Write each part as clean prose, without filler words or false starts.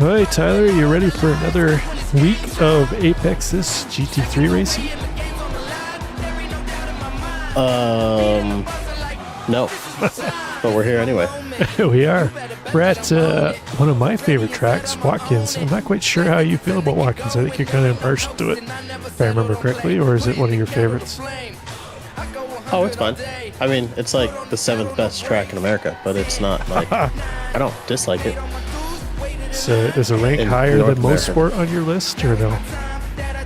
All right, Tyler, you ready for another week of APEX This GT3 racing? No, but we're here anyway. We are. We're at one of my favorite tracks, Watkins. I'm not quite sure how you feel about Watkins. I think you're kind of impartial to it, if I remember correctly, or is it one of your favorites? Oh, it's fun. I mean, it's like the 7th best track in America, but it's not like I don't dislike it. So does it rank higher than Mosport on your list, or no?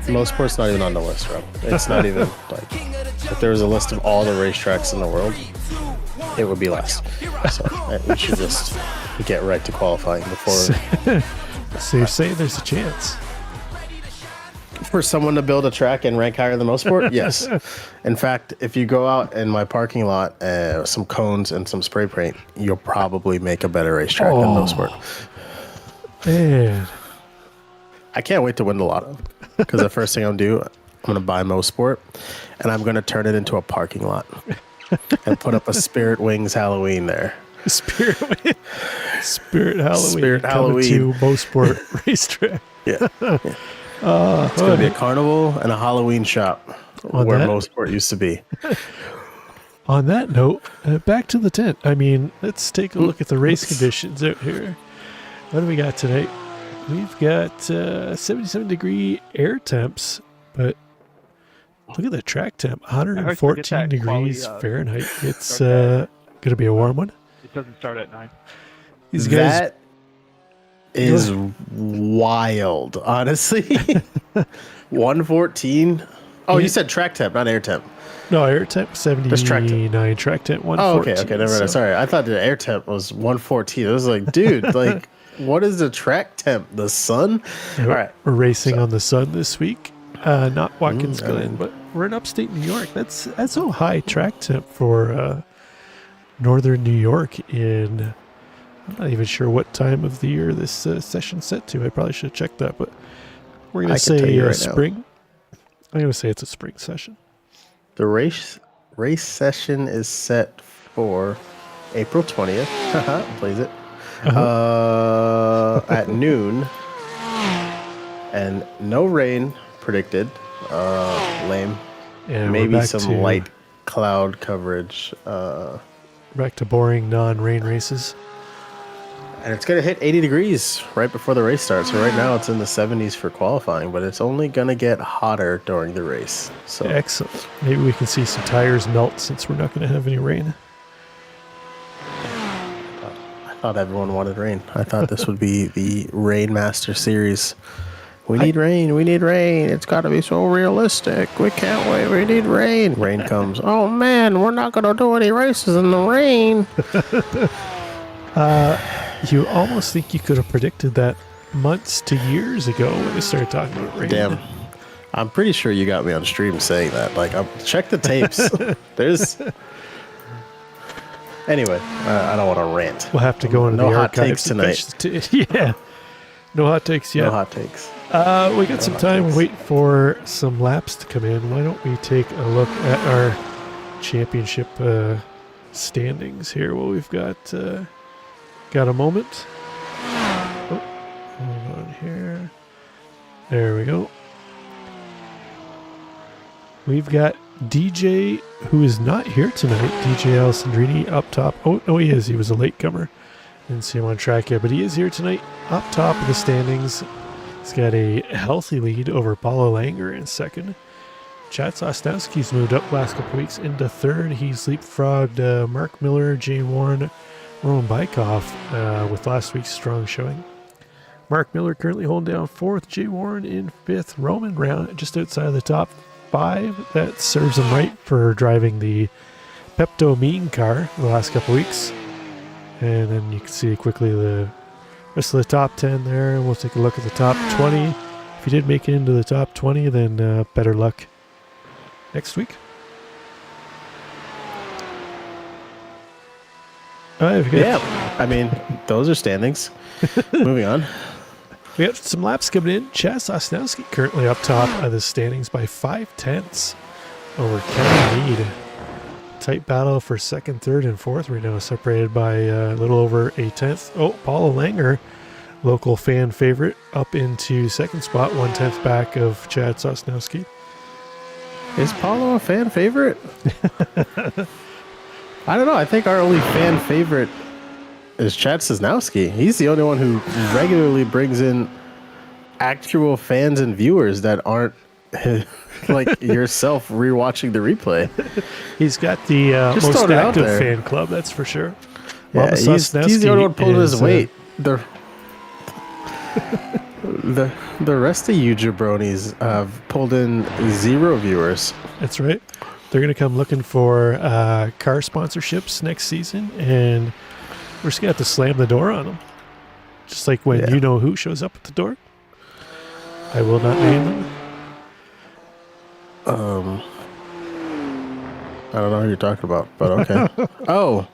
Mosport's not even on the list, bro. It's not even like if there was a list of all the racetracks in the world, it would be last. So we should just get right to qualifying before. So you're saying there's a chance For someone to build a track and rank higher than Mosport? Yes. In fact, if you go out in my parking lot, some cones and some spray paint, you'll probably make a better racetrack than Mosport. Man, I can't wait to win the lotto because the first thing I'm going to buy Mosport and I'm going to turn it into a parking lot and put up a Spirit Wings Halloween there. Spirit Halloween. Spirit Halloween. To Mosport racetrack. Yeah. It's going to be a carnival and a Halloween shop where Mosport used to be. On that note, back to the tent. I mean, let's take a look at the race conditions out here. What do we got tonight? We've got 77-degree air temps, but look at the track temp, 114 degrees Fahrenheit. It's going to be a warm one. It doesn't start at 9. These guys, that is wild, honestly. 114. Oh, you said track temp, not air temp. No, air temp 79, track temp 114. Oh, okay, never mind. Sorry, I thought the air temp was 114. I was like, dude, like, what is the track temp? The sun? Yeah, all right, we're racing on the sun this week. Not Watkins Glen, but we're in upstate New York. That's a high track temp for northern New York. I'm not even sure what time of the year this session's set to. I probably should have checked that, but we're going to say spring. I'm going to say it's a spring session. The race session is set for April 20th. Plays it. At noon. And no rain predicted. Lame. Yeah, maybe some light cloud coverage. Back to boring non-rain races. And it's going to hit 80 degrees right before the race starts. So right now it's in the 70s for qualifying, but it's only going to get hotter during the race. So excellent. Maybe we can see some tires melt since we're not going to have any rain. I thought everyone wanted rain. I thought this would be the Rain Master Series. We need rain. We need rain. It's got to be so realistic. We can't wait. We need rain. Rain comes. Oh, man, we're not going to do any races in the rain. You almost think you could have predicted that months to years ago when we started talking about rain. Damn. I'm pretty sure you got me on stream saying that. Like, check the tapes. There's... Anyway, I don't want to rant. We'll have to go into the hot archives takes tonight. Yeah. No hot takes yet. No hot takes. We got some time to wait for some laps to come in. Why don't we take a look at our championship standings here? Well, we've got a moment. Oh, hold on here. There we go. We've got DJ, who is not here tonight, DJ Alessandrini up top. Oh, no, he is. He was a latecomer. Didn't see him on track yet, but he is here tonight up top of the standings. He's got a healthy lead over Paulo Langer in second. Chad Sosnowski's moved up last couple weeks into third. He's leapfrogged Mark Miller, Jay Warren, Roman Bykoff with last week's strong showing. Mark Miller currently holding down fourth. Jay Warren in fifth. Roman round just outside of the top 5. That serves him right for driving the Pepto Mean car the last couple weeks. And then you can see quickly the rest of the top 10 there. We'll take a look at the top 20. If you did make it into the top 20, then better luck next week. Yeah, I mean, those are standings. Moving on. We got some laps coming in. Chad Sosnowski currently up top of the standings by 5/10 over Kevin Mead. Tight battle for second, third, and fourth right now, separated by a little over a tenth. Oh, Paulo Langer local fan favorite, up into second spot, 1/10 back of Chad Sosnowski. Is Paulo a fan favorite? I don't know. I think our only fan favorite is Chad Sosnowski. He's the only one who regularly brings in actual fans and viewers that aren't like yourself rewatching the replay. He's got the most active fan club, that's for sure. Yeah, he's the only one pulling his weight. The rest of you jabronis have pulled in 0 viewers. That's right. They're going to come looking for car sponsorships next season, and we're just going to have to slam the door on them. Just like when you know who shows up at the door. I will not name them. I don't know who you're talking about, but okay. Oh,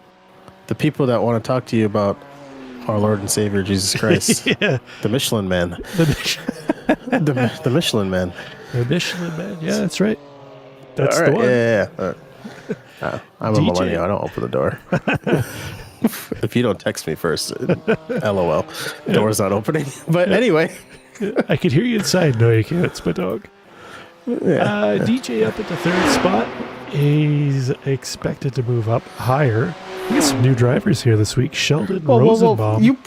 the people that want to talk to you about our Lord and Savior Jesus Christ. Yeah. The Michelin Man. the Michelin Man. The Michelin Man. Yeah, that's right. That's all right. the one. Yeah. I'm a millennial. I don't open the door. If you don't text me first, LOL. Door's not opening. But anyway. I could hear you inside. No, you can't. It's my dog. Yeah. DJ up at the 3rd spot. He's expected to move up higher. We got some new drivers here this week. Sheldon Rosenbaum. You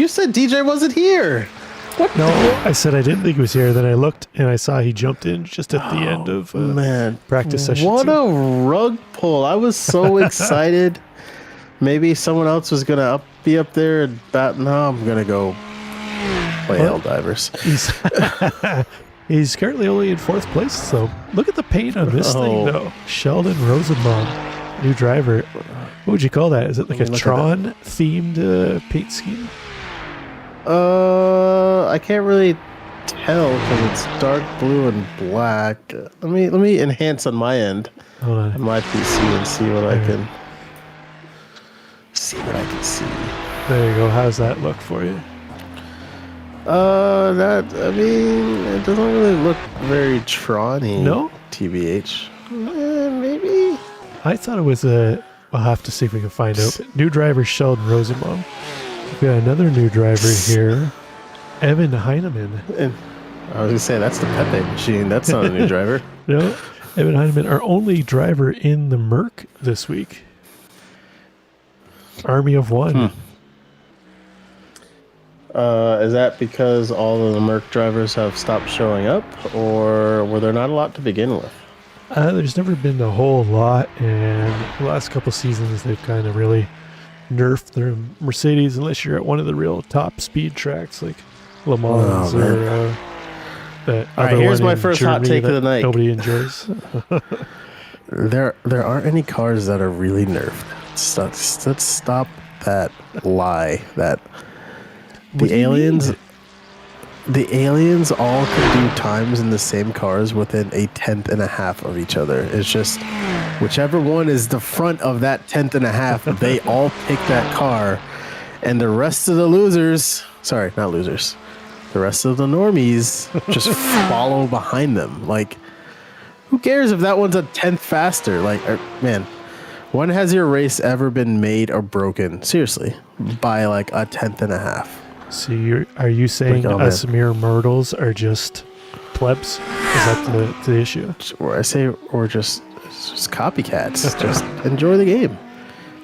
said DJ wasn't here. What? No, I said I didn't think he was here. Then I looked and I saw he jumped in just at the end of practice session. What a rug pull. I was so excited. Maybe someone else was going to be up there. And no, I'm going to go play Helldivers. He's currently only in 4th place, so look at the paint on this thing, though. Sheldon Rosenbaum, new driver. What would you call that? Is it like a Tron-themed paint scheme? I can't really tell because it's dark blue and black. Let me enhance on my end, on my PC, and see what I can see. There you go. How's that look for you? It doesn't really look very Tron-y. No? TBH. Maybe. I thought it was a... We'll have to see if we can find out. New driver Sheldon Rosenbaum. We've got another new driver here, Evan Heineman. And I was going to say, that's the Pepe machine. That's not a new driver. No, Evan Heineman, our only driver in the Merc this week. Army of one. Is that because all of the Merc drivers have stopped showing up, or were there not a lot to begin with? There's never been a whole lot, and the last couple seasons they've kind of really nerfed their Mercedes unless you're at one of the real top speed tracks like Le Mans or that all right, here's my first hot take of the night. Nobody enjoys. There aren't any cars that are really nerfed. Let's stop that lie that the aliens all could do times in the same cars within a 1/10 and a half of each other. It's just whichever one is the front of that 1/10 and a half, they all pick that car, and the rest of the losers, sorry, not losers, the rest of the normies just follow behind them. Like, who cares if that one's a 1/10 faster? Like, man, when has your race ever been made or broken, seriously, by like a 1/10 and a half? So are you saying us mere mortals are just plebs? Is that the issue? Or I say we're just copycats. Just enjoy the game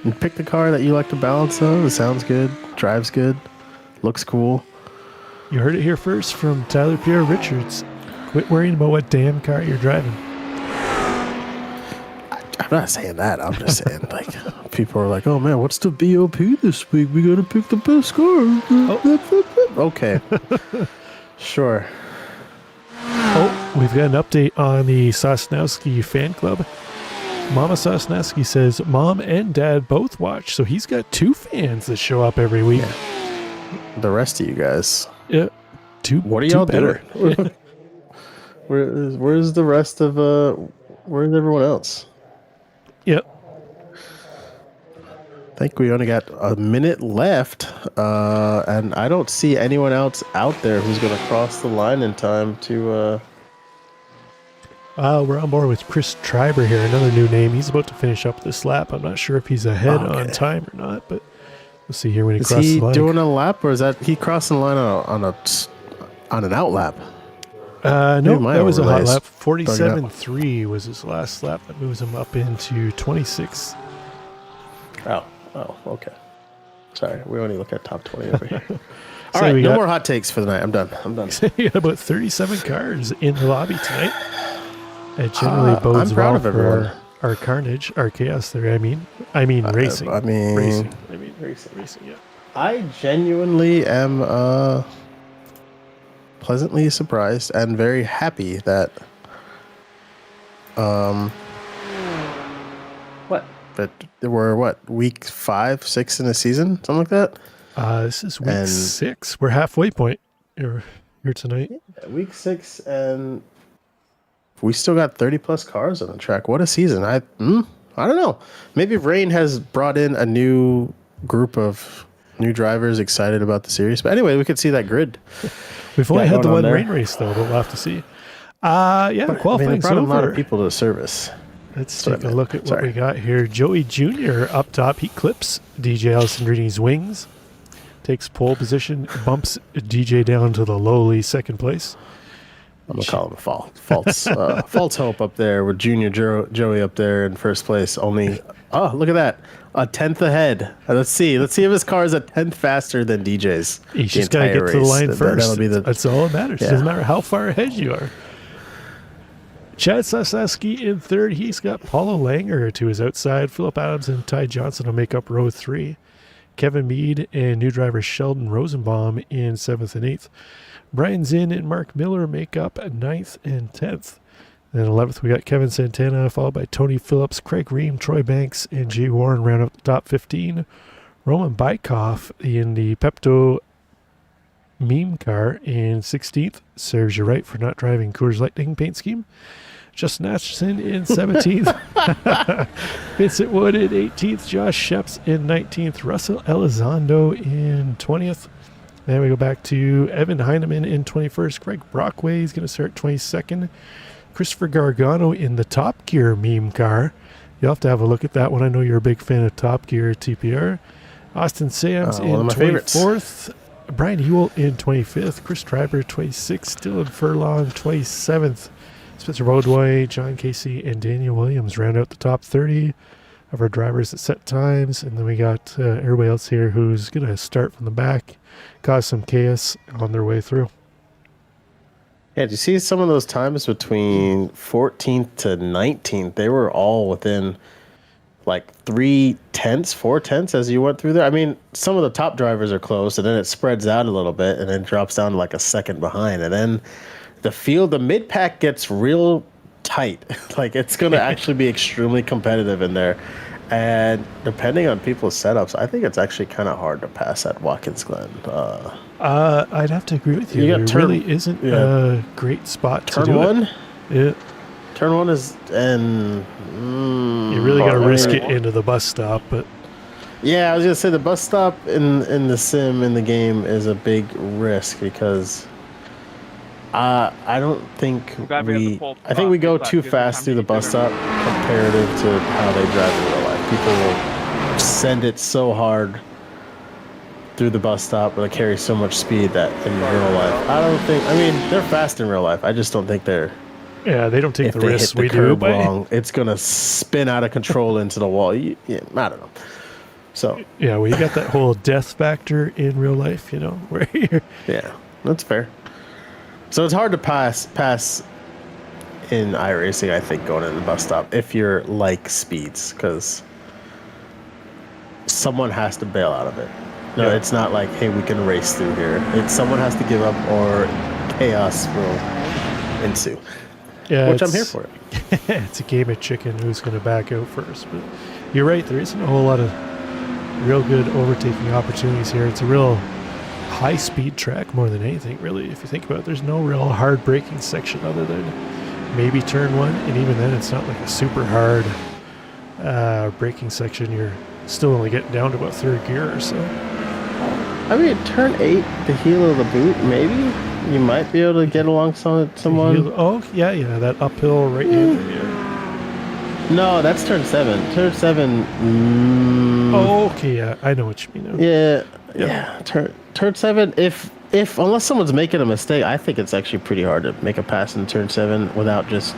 and pick the car that you like to balance on. It sounds good, drives good, looks cool. You heard it here first from Tyler Pierre Richards. Quit worrying about what damn car you're driving. I'm not saying that. I'm just saying, like, people are like, oh man, what's the BOP this week? We gotta pick the best car. Oh. Okay. Sure. Oh, we've got an update on the Sosnowski fan club. Mama Sosnowski says mom and dad both watch, so he's got 2 fans that show up every week. Yeah. The rest of you guys. Yeah. What are y'all doing? Where's the rest of where's everyone else? Yep. I think we only got a minute left, and I don't see anyone else out there who's going to cross the line in time to... We're on board with Chris Treiber here, another new name. He's about to finish up this lap. I'm not sure if he's ahead on time or not, but We'll see here when he Is crosses he the line. doing a lap, or is that he crossing the line on an out lap? No, my that was a hot overlays lap. bugging out. 47.3 was his last lap. That moves him up into 26. Oh, okay. Sorry, we only look at top 20 over here. All So right, we no got- more hot takes for the night. I'm done. We got about 37 cars in the lobby tonight. It generally bodes I'm proud well of everyone. for our carnage, our chaos there. I mean racing. I mean, Racing, yeah. I genuinely am pleasantly surprised and very happy that that we're week 5, 6 in the season, something like that. This is week And- 6. We're halfway point here tonight. Week 6, and we still got 30 plus cars on the track. What a season! I don't know. Maybe Rain has brought in a new group of new drivers excited about the series. But anyway, we could see that grid. We've only Yeah, had the going on one there. rain race though, but we'll have to see. Qualifying's they brought a lot over. of people to service. Let's what I take a meant. look at what Sorry. we got here. Joey Jr. up top. He clips DJ Alessandrini's wings. Takes pole position. Bumps DJ down to the lowly second place. I'm gonna call him a false hope up there with Junior Joey up there in first place. Only look at that, a 10th ahead. Let's see if his car is a 10th faster than DJ's. He's the just got to entire get to the race. line first. That'll be That's all that matters. Yeah. Doesn't matter how far ahead you are. Chad Sasaski in third. He's got Paulo Langer to his outside. Philip Adams and Ty Johnson will make up row 3. Kevin Mead and new driver Sheldon Rosenbaum in 7th and 8th. Brian Zinn and Mark Miller make up 9th and 10th. Then 11th, we got Kevin Santana, followed by Tony Phillips, Craig Ream, Troy Banks, and Jay Warren round up the top 15. Roman Bykoff in the Pepto meme car in 16th. Serves you right for not driving Coors Lightning paint scheme. Justin Atchison in 17th. Vincent Wood in 18th. Josh Sheps in 19th. Russell Elizondo in 20th. Then we go back to Evan Heineman in 21st. Greg Brockway is going to start 22nd. Christopher Gargano in the Top Gear meme car. You'll have to have a look at that one. I know you're a big fan of Top Gear TPR. Austin Sams one in of my favorites. 24th. Brian Ewell in 25th. Chris Treiber 26th. Dylan Furlong 27th. Spencer Bodway, John Casey, and Daniel Williams round out the top 30 of our drivers at set times. And then we got everybody else here who's going to start from the back, cause some chaos on their way through. Yeah, do you see some of those times between 14th to 19th? They were all within like 3/10, 4/10 as you went through there. I mean, some of the top drivers are close, and then it spreads out a little bit, and then drops down to like a second behind. And then the mid pack gets real tight. Like it's going to actually be extremely competitive in there. And depending on people's setups, I think it's actually kind of hard to pass at Watkins Glen. I'd have to agree with you. You got There turn- really isn't yeah. a great spot to Turn do one? it. Yeah, Turn one is, and you really got to I risk mean, it into the bus stop, but Yeah, I was gonna say the bus stop in the sim in the game is a big risk because I don't think glad we have the we full I think we go spot. too Gives me fast time through to the eat bus dinner. stop comparative to how they drive in real life. People will send it so hard through the bus stop, but they carry so much speed that in real life, I don't think. I mean, they're fast in real life. I just don't think they're. yeah, they don't take If the they risks hit the we do. curb But wrong, it's gonna spin out of control into the wall. Yeah, I don't know. So yeah, well, you got that whole death factor in real life, you know, where you're, yeah, that's fair. So it's hard to pass in iRacing, I think, going in the bus stop if you're like speeds, because someone has to bail out of it. No, Yeah. it's not like, hey, we can race through here. It's someone has to give up or chaos will ensue, yeah, which I'm here it's- for. It's a game of chicken who's going to back out first. But you're right, there isn't a whole lot of real good overtaking opportunities here. It's a real high-speed track more than anything, really. If you think about it, there's no real hard braking section other than maybe turn one, and even then, it's not like a super hard braking section. You're still only getting down to about third gear or so. I mean, turn 8, the heel of the boot, maybe you might be able to get along someone. Oh, yeah, that uphill right-hander, yeah. No, that's turn 7. Turn 7. Oh, okay, yeah, I know what you mean now. Yeah. Turn 7. If unless someone's making a mistake, I think it's actually pretty hard to make a pass in turn 7 without just.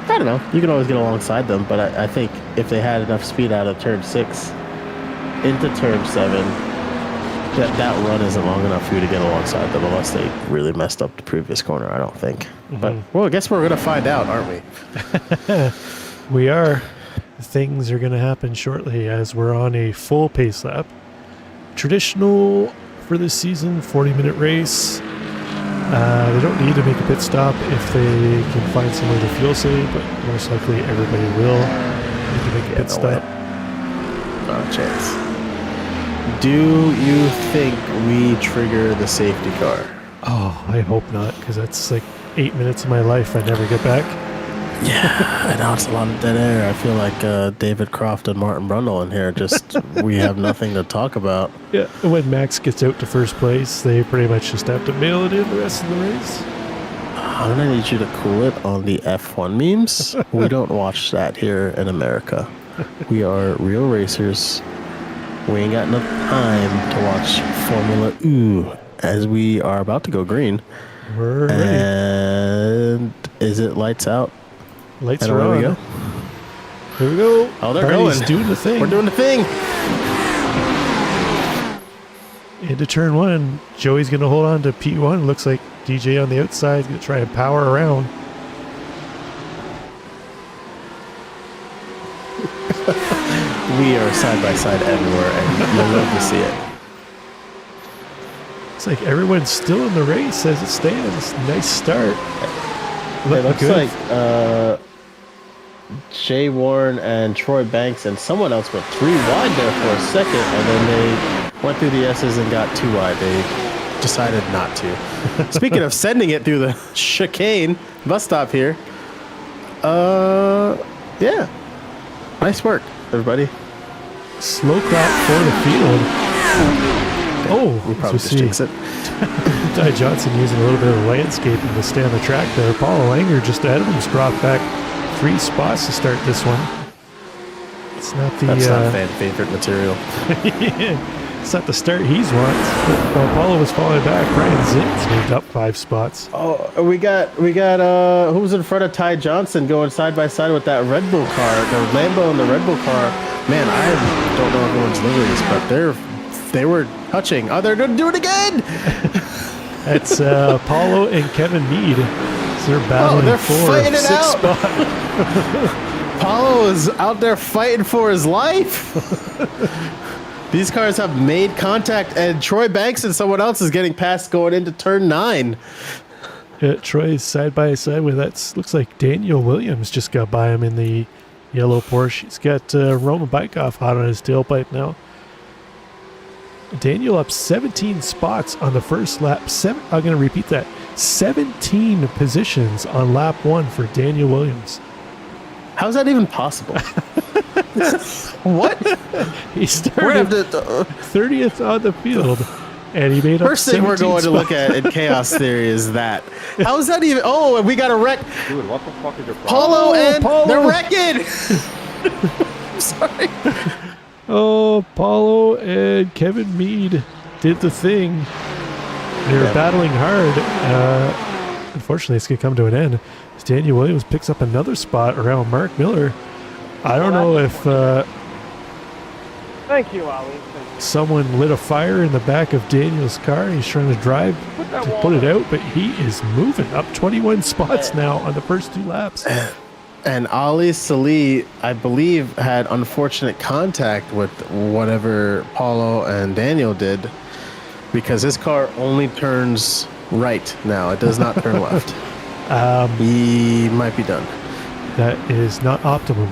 I don't know. You can always get alongside them, but I think if they had enough speed out of turn 6 into turn 7, that run isn't long enough for you to get alongside them unless they really messed up the previous corner. I don't think. But well, I guess we're gonna find out, aren't we? We are. Things are going to happen shortly as we're on a full pace lap. Traditional for this season, 40-minute race. They don't need to make a pit stop if they can find somewhere to fuel save, but most likely everybody will need to make a pit stop. Not a chance. Do you think we trigger the safety car? Oh, I hope not, because that's like 8 minutes of my life I never get back. Yeah, I know it's a lot of dead air. I feel like David Croft and Martin Brundle in here. Just we have nothing to talk about. Yeah, when Max gets out to first place, they pretty much just have to mail it in the rest of the race. I'm gonna need you to cool it on the F1 memes. We don't watch that here in America. We are real racers. We ain't got enough time to watch Formula U as we are about to go green. We're ready. And is it lights out? Lights And are away on. we go. Here we go. Oh, they're Party's going. doing the thing. We're doing the thing. Into turn 1. Joey's going to hold on to P1. Looks like DJ on the outside is going to try and power around. We are side by side everywhere, and you'll love to see it. Looks like everyone's still in the race as it stands. Nice start. It looks like Jay Warren and Troy Banks and someone else went 3 wide there for a second, and then they went through the S's and got 2 wide. They decided not to. Speaking of sending it through the chicane bus stop here, yeah, nice work, everybody. Slow clap for the field. Oh, We probably so just jinx it. Ty Johnson using a little bit of landscaping to stay on the track there. Paulo Langer just ahead of him's dropped back 3 spots to start this one. It's not the That's not fan favorite material. it's not the start he's wants. While Paulo was falling back, Brian Zitt's moved up 5 spots. Oh, we got who's in front of Ty Johnson going side by side with that Red Bull car, the Lambo and the Red Bull car. Man, I don't know if everyone's liveries, but they were touching. Oh, they're gonna do it again. It's Paulo and Kevin Mead. So they're battling for fighting it 6th out. spot. Paulo is out there fighting for his life. These cars have made contact, and Troy Banks and someone else is getting past going into turn 9. Troy's side by side with that. Looks like Daniel Williams just got by him in the yellow Porsche. He's got Roman Bykoff hot on his tailpipe now. Daniel up 17 spots on the first lap. I'm going to repeat that. 17 positions on lap 1 for Daniel Williams. How's that even possible? What? He started 30th on the field, and he made up First thing we're going spots. to look at in Chaos Theory is that. How is that even? Oh, and we got a wreck. Dude, what the fuck is your problem? Paulo and Paulo. they're wrecking. I'm sorry. Oh, Paulo and Kevin Mead did the thing. They were battling hard. Unfortunately, it's going to come to an end. As Daniel Williams picks up another spot around Mark Miller. I don't know if Thank you, Ali. someone lit a fire in the back of Daniel's car. He's trying to drive to put it out, but he is moving up 21 spots now on the first 2 laps. And Ali Salih, I believe, had unfortunate contact with whatever Paulo and Daniel did, because his car only turns right now. It does not turn left. He might be done. That is not optimum.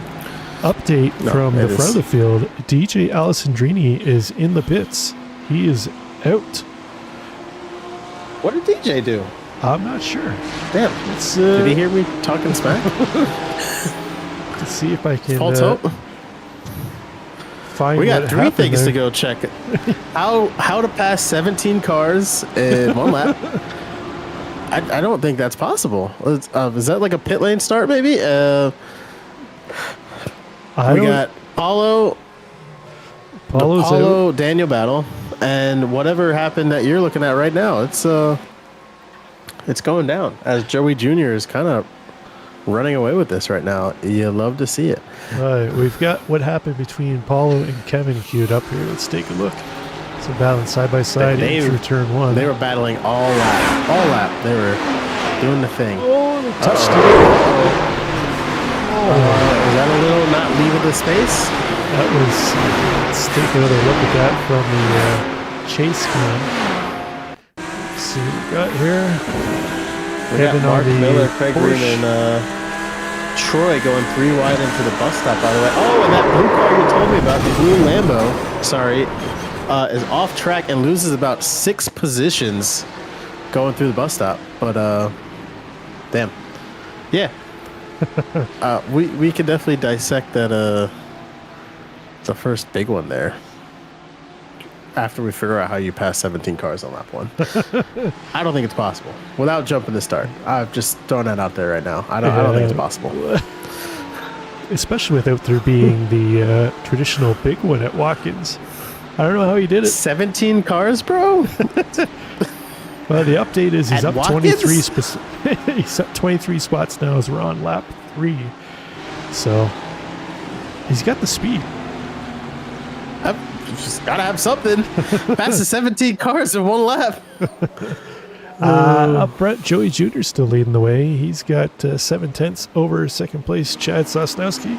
Update from the front of the field. DJ Alessandrini is in the pits. He is out. What did DJ do? I'm not sure. Damn. Let's, Did he hear me talking smack? let's see if I can False hope. find We got what 3 happened things there. to go check. How to pass 17 cars in 1 lap. I don't think that's possible. Is that like a pit lane start maybe? I We don't- got Paulo, Paulo's out. Paulo Daniel battle, and whatever happened that you're looking at right now, it's going down as Joey Jr. is kind of running away with this right now. You love to see it. Right, we've got what happened between Paulo and Kevin queued up here. Let's take a look. So battling side by side They- in through turn one. They were battling all lap. They were doing the thing. oh, they touched it. Is that a little not leaving the space? That was. Let's take another look at that from the chase cam. Let's see what we got here. We Kevin got Mark on the Miller, Craig Porsche. Green, and Troy going 3 wide into the bus stop, by the way. Oh, and that blue car you told me about, the blue Lambo, is off track and loses about 6 positions going through the bus stop. But, damn. Yeah. We can definitely dissect that, the first big one there. After we figure out how you pass 17 cars on lap 1. I don't think it's possible. Without jumping the start. I've just thrown that out there right now. I don't think it's possible. Especially without there being the traditional big one at Watkins. I don't know how he did it. 17 cars, bro? Well, the update is he's At up Watkins? 23 he's up 23 spots now as we're on lap 3. So he's got the speed. I've just gotta have something. Passes 17 cars in 1 lap. Up front, Joey Jr. still leading the way. He's got 7/10 over second place Chad Sosnowski.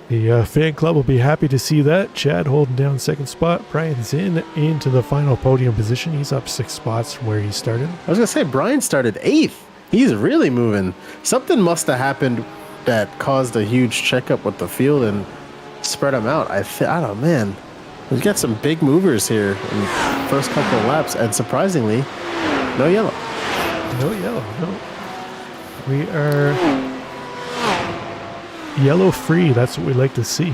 The fan club will be happy to see that. Chad holding down second spot. Brian Zinn into the final podium position. He's up 6 spots from where he started. I was gonna say, Brian started 8th. He's really moving. Something must have happened that caused a huge checkup with the field and spread them out. I don't know, man. We've got some big movers here in the first couple of laps, and surprisingly, no yellow. No yellow, no. We are yellow free. That's what we like to see.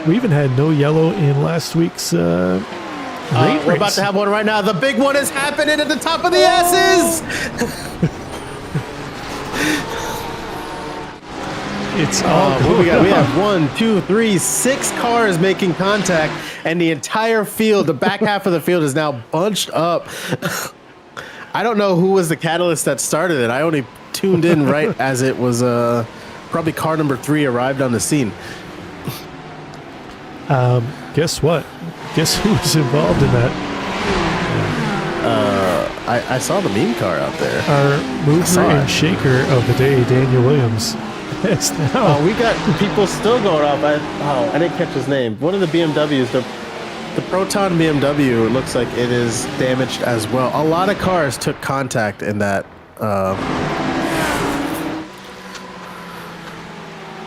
We even had no yellow in last week's rain We're about to have one right now. The big one is happening at the top of the S's. It's all What we got? We going have 1, 2, 3, 6 cars making contact, and the entire field, the back half of the field, is now bunched up. I don't know who was the catalyst that started it. I only tuned in right as it was probably car number 3 arrived on the scene. Guess what? Guess who was involved in that? I saw the meme car out there. Our mover saw and it. shaker of the day, Daniel Williams. It's now. We got people still going off. I didn't catch his name. One of the BMWs, the Proton BMW, it looks like it is damaged as well. A lot of cars took contact in that.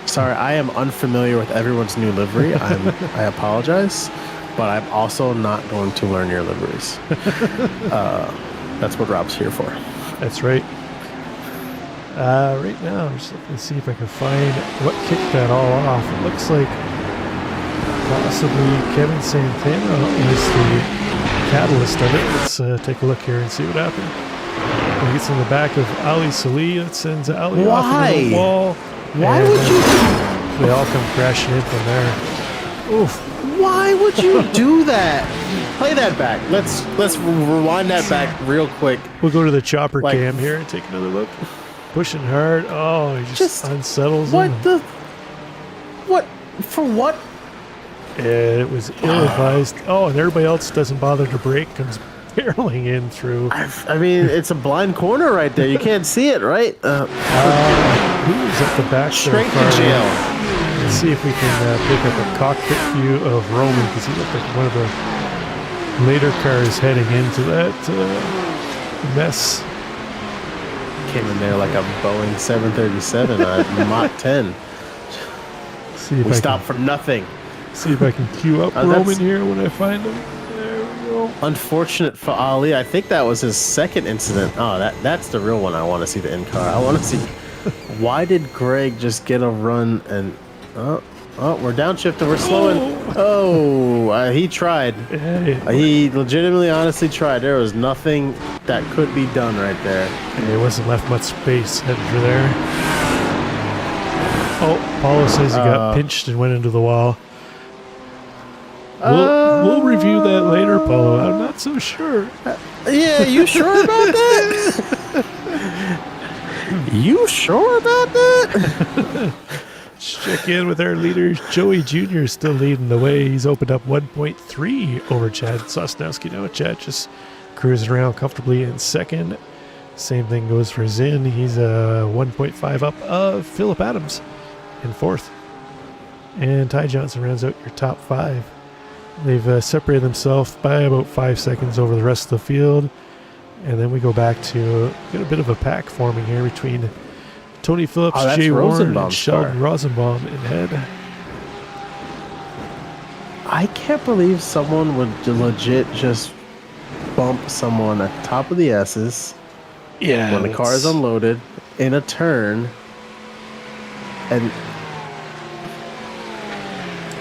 Sorry, I am unfamiliar with everyone's new livery. I apologize, but I'm also not going to learn your liveries. That's what Rob's here for. That's right. Right now, I'm just looking to see if I can find what kicked that all off. It looks like possibly Kevin Santana is the catalyst of it. Let's take a look here and see what happened. He gets in the back of Ali Salih. That sends Ali off into the wall. Why and, would you? They all come crashing in from there. Oof. Why would you do that? Play that back. Let's rewind that back real quick. We'll go to the chopper Like- cam here and take another look. Pushing hard. Oh, he just unsettles him. What? For what? It was ill-advised. Oh, and everybody else doesn't bother to brake, comes barreling in through. I mean, it's a blind corner right there. You can't see it, right? Who's at the back? Straight there, to far jail. right? Let's see if we can pick up a cockpit view of Roman, because he looked like one of the later cars heading into that mess. Came in there like a Boeing 737 on Mach 10. See if We I stopped for nothing. can see if I can queue up That's- Roman here when I find him. There we go. Unfortunate for Ali. I think that was his second incident. Oh, that's the real one. I want to see the in car. I want to see. Why did Greg just get a run and? Oh, we're downshifting. We're slowing. Oh, he tried. Hey, He legitimately, honestly tried. There was nothing that could be done right there. there wasn't left much space heading for there. Oh, Paulo says he got pinched and went into the wall. We'll review that later, Paulo. I'm not so sure. Yeah, you sure about that? You sure about that? Let's check in with our leaders. Joey Jr. is still leading the way. He's opened up 1.3 over Chad Sosnowski. Now Chad just cruising around comfortably in second. Same thing goes for Zinn. He's 1.5 up of Phillip Adams in fourth. And Ty Johnson rounds out your top five. They've separated themselves by about 5 seconds over the rest of the field. And then we go back to get a bit of a pack forming here between Tony Phillips, Jay Warren, and Sheldon Rosenbaum in head. I can't believe someone would legit just bump someone at the top of the S's when the car is unloaded in a turn. And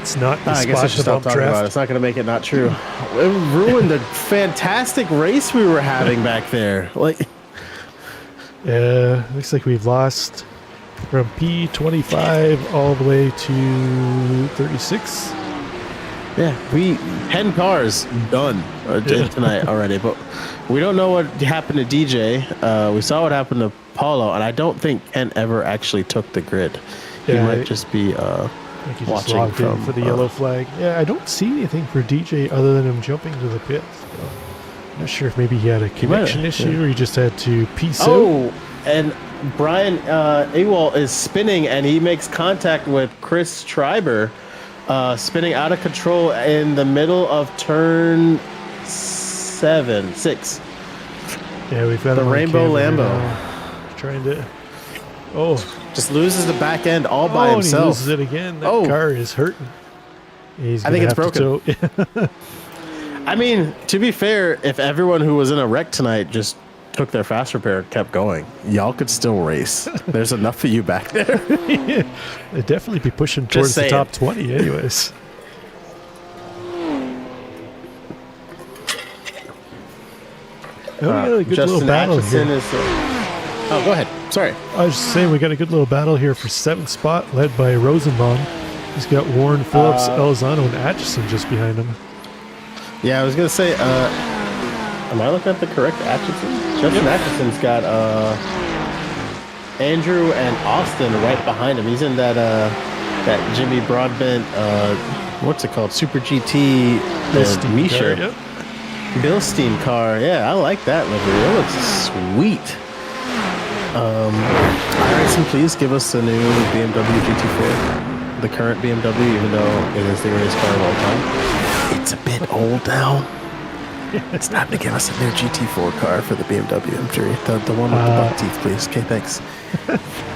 it's not the I guess I should stop talking about it. It's not going to make it not true. It ruined the fantastic race we were having back there. Like, yeah, looks like we've lost from P25 all the way to 36. Yeah, 10 cars done tonight already, but we don't know what happened to DJ. We saw what happened to Paulo, and I don't think Kent ever actually took the grid. He might just be I think he just logged in for the yellow flag. Yeah, I don't see anything for DJ other than him jumping to the pit. So I'm not sure if maybe he had a connection issue or he just had to peace out. Oh, and Brian Ewald is spinning, and he makes contact with Chris Schreiber, spinning out of control in the middle of turn 6. Yeah, we've got the Rainbow Lambo. Trying to... Oh. Just loses the back end all by himself. He loses it again. That car is hurting. I think it's broken. I mean, to be fair, if everyone who was in a wreck tonight just took their fast repair and kept going, y'all could still race. There's enough for you back there. Yeah. They'd definitely be pushing towards the top 20 anyways. We got a good little battle here. Oh, go ahead. Sorry. I was just saying we got a good little battle here for 7th spot, led by Rosenbaum. He's got Warren, Phillips, Elzano, and Atchison just behind him. Yeah, I was going to say, am I looking at the correct Atchison? Justin Atchison's got Andrew and Austin right behind him. He's in that Jimmy Broadbent, what's it called? Super GT Misha. Bilstein car. Yeah, I like that livery. It looks sweet. Harrison, please give us a new BMW GT4. The current BMW, even though it is the greatest car of all time. It's a bit old now. It's time to give us a new GT4 car for the BMW, I'm sure. The one with the buck teeth, please. Okay, thanks.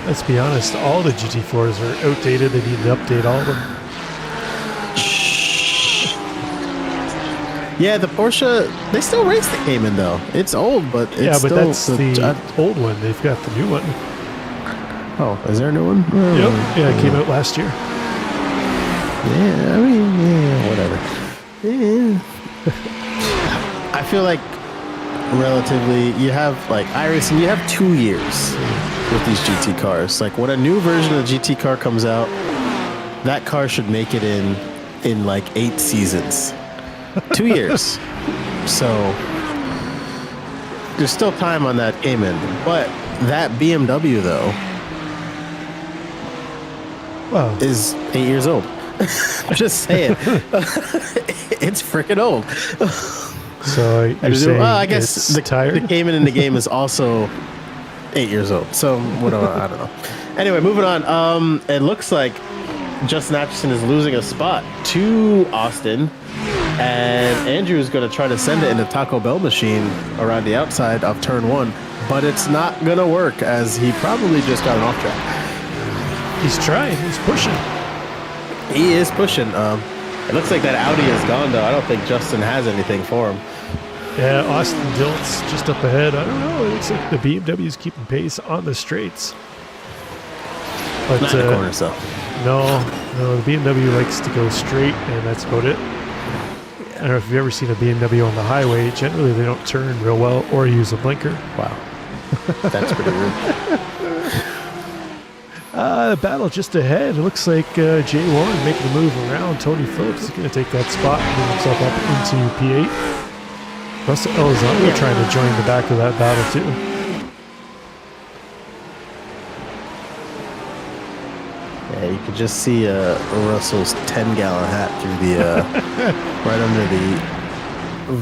Let's be honest, all the GT4s are outdated. They need to update all of them. Yeah, the Porsche, they still race the Cayman, though. It's old, but it's still... Yeah, but that's the old one. They've got the new one. Oh, is there a new one? Yep. Yeah, it came out last year. Yeah, I mean, whatever. Yeah. I feel like, relatively, you have, like, iRacing, you have 2 years with these GT cars. Like, when a new version of the GT car comes out, that car should make it in like 8 seasons. 2 years. So there's still time on that Cayman. But that BMW, though, is 8 years old. I'm just saying. It's freaking old. So you're saying I guess the Cayman in the game is also 8 years old. So whatever, I don't know. Anyway, moving on. It looks like Justin Atchison is losing a spot to Austin. And Andrew is going to try to send it in the Taco Bell machine around the outside of turn 1, but it's not going to work as he probably just got an off track. He's trying. He's pushing. He is pushing. It looks like that Audi is gone, though. I don't think Justin has anything for him. Yeah, Austin Dillon's just up ahead. I don't know. It looks like the BMW is keeping pace on the straights. But, not in the corners, though. No, the BMW likes to go straight, and that's about it. I don't know if you've ever seen a BMW on the highway. Generally, they don't turn real well or use a blinker. Wow. That's pretty rude. Battle just ahead. It looks like Jay Warren making a move around Tony Phillips. He's going to take that spot and move himself up into P8. Russell Elizondo trying to join the back of that battle too. Yeah, you could just see Russell's 10-gallon hat through the right under the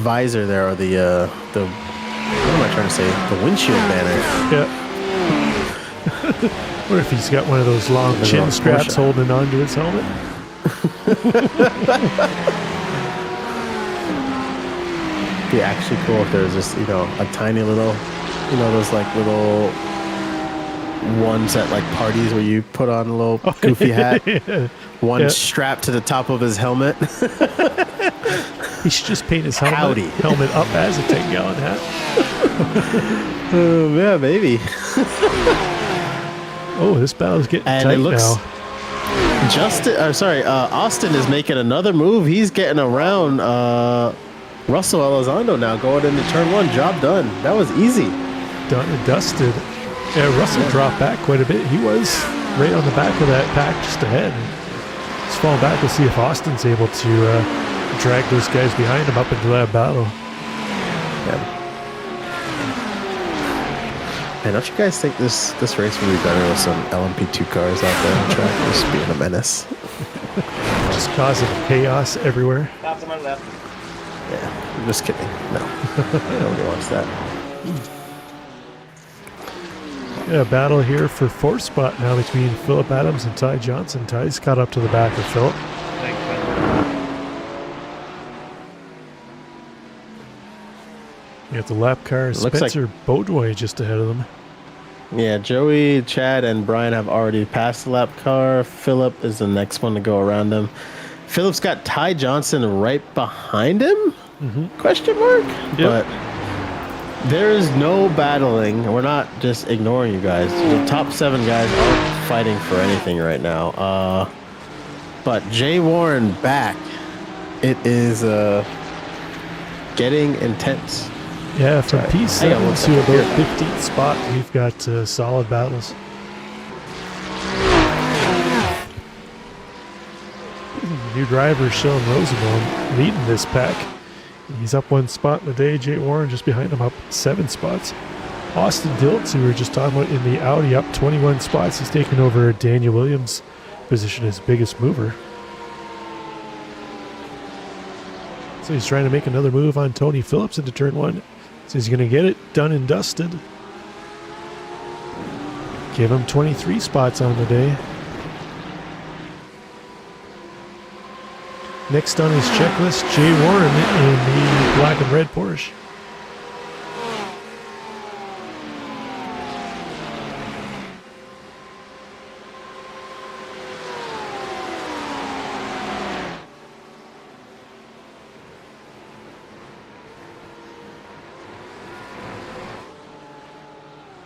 visor there, or the what am I trying to say? The windshield banner. Yeah. What if he's got one of those long chin straps holding onto his helmet? It'd be actually cool if there was just, a tiny little, those like little ones at like parties where you put on a little goofy hat. One strapped to the top of his helmet. He should just paint his helmet up as a 10-gallon hat. Yeah, maybe. Oh, this battle's getting tight now. Austin is making another move. He's getting around Russell Elizondo now, going into turn 1. Job done. That was easy. Done and dusted. Yeah, Russell dropped back quite a bit. He was right on the back of that pack just ahead. Let's fall back. We'll see if Austin's able to drag those guys behind him up into that battle. Yeah. Hey, don't you guys think this race would be better with some LMP2 cars out there on the track, just being a menace? Just causing chaos everywhere. Stop to my left. Yeah, I'm just kidding. No, nobody wants that. Yeah, battle here for 4th spot now between Phillip Adams and Ty Johnson. Ty's caught up to the back of Phillip. Thanks, man. You got the lap car, Spencer Beaudoin just ahead of them. Yeah, Joey, Chad, and Brian have already passed the lap car. Phillip is the next one to go around him. Phillip's got Ty Johnson right behind him? Question mark? Yep. But there is no battling. We're not just ignoring you guys. The top 7 guys aren't fighting for anything right now. But Jay Warren back. It is getting intense. Yeah, from P7 to about 15th spot, we've got solid battles. New driver Sheldon Rosenbaum leading this pack. He's up 1 spot in the day. Jay Warren just behind him, up 7 spots. Austin Diltz, who we were just talking about in the Audi, up 21 spots. He's taken over Daniel Williams' position as biggest mover. So he's trying to make another move on Tony Phillips into turn 1. So he's going to get it done and dusted. Give him 23 spots on the day. Next on his checklist, Jay Warren in the black and red Porsche.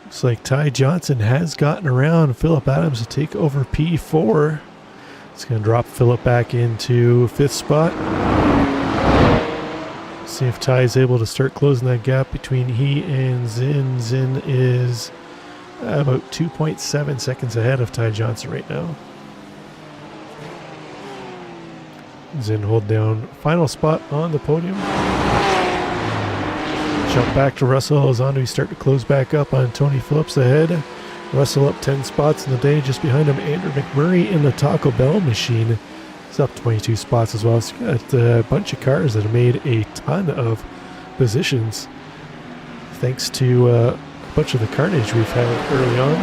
Looks like Ty Johnson has gotten around Phillip Adams to take over P4. It's going to drop Phillip back into 5th spot. See if Ty is able to start closing that gap between he and Zin. Zin is about 2.7 seconds ahead of Ty Johnson right now. Zin hold down final spot on the podium. Jump back to Russell Elizondo. He's starting to close back up on Tony Phillips ahead. Russell up 10 spots in the day. Just behind him, Andrew McMurray in the Taco Bell machine. He's up 22 spots as well. So you got a bunch of cars that have made a ton of positions thanks to a bunch of the carnage we've had early on.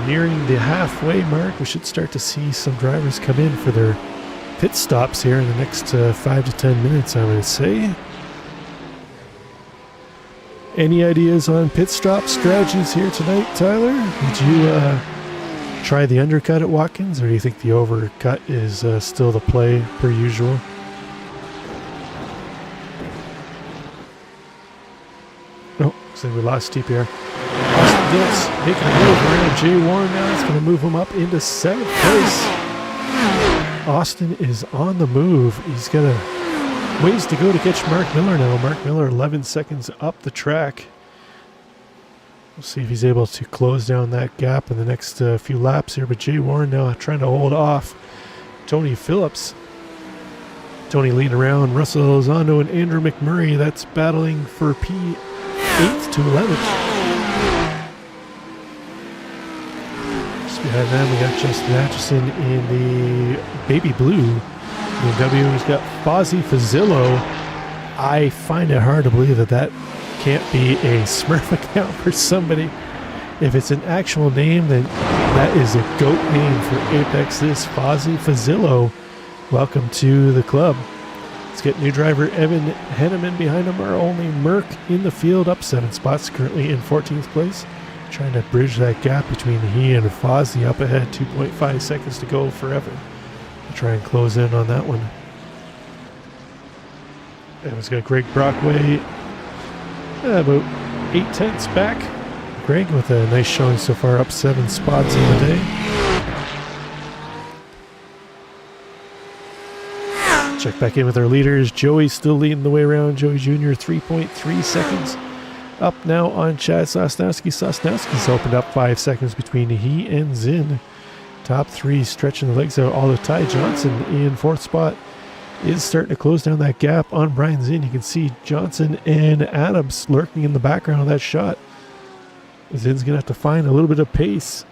Nearing the halfway mark, we should start to see some drivers come in for their pit stops here in the next 5 to 10 minutes, I would say. Any ideas on pit stop strategies here tonight, Tyler? Did you try the undercut at Watkins, or do you think the overcut is still the play per usual? Oh, so we lost TPR. Diltz making a move around Jay Warren now. It's going to move him up into 7th place. Austin is on the move. He's got a ways to go to catch Mark Miller now. Mark Miller 11 seconds up the track. We'll see if he's able to close down that gap in the next few laps here. But Jay Warren now trying to hold off Tony Phillips. Tony leading around Russell Elizondo and Andrew McMurray. That's battling for P8 to 11th. Just behind them, we got Justin Atchison in the baby blue BMW. He's got Fozzie Fazzillo. I find it hard to believe that can't be a Smurf account for somebody. If it's an actual name, then that is a GOAT name for Apex This. Fozzie Fazzillo, welcome to the club. Let's get new driver Evan Henneman behind him. Our only Merc in the field, up 7 spots, currently in 14th place. Trying to bridge that gap between he and Fozzie up ahead, 2.5 seconds to go for Evan. Try and close in on that one. Evan's got Greg Brockway about 8/10 back. Greg with a nice showing so far, up 7 spots in the day. Check back in with our leaders. Joey still leading the way around. Joey Jr. 3.3 seconds up now on Chad Sosnowski. Sosnowski's opened up 5 seconds between he and Zinn. Top 3 stretching the legs out. Although Ty Johnson in 4th spot is starting to close down that gap on Brian Zinn. You can see Johnson and Adams lurking in the background of that shot. Zinn's going to have to find a little bit of pace.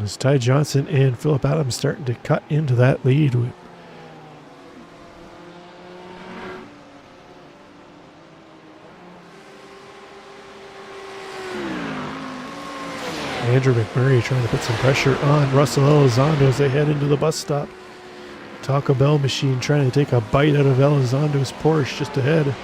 As Ty Johnson and Philip Adams starting to cut into that lead. Andrew McMurray trying to put some pressure on Russell Elizondo as they head into the bus stop. Taco Bell machine trying to take a bite out of Elizondo's Porsche just ahead.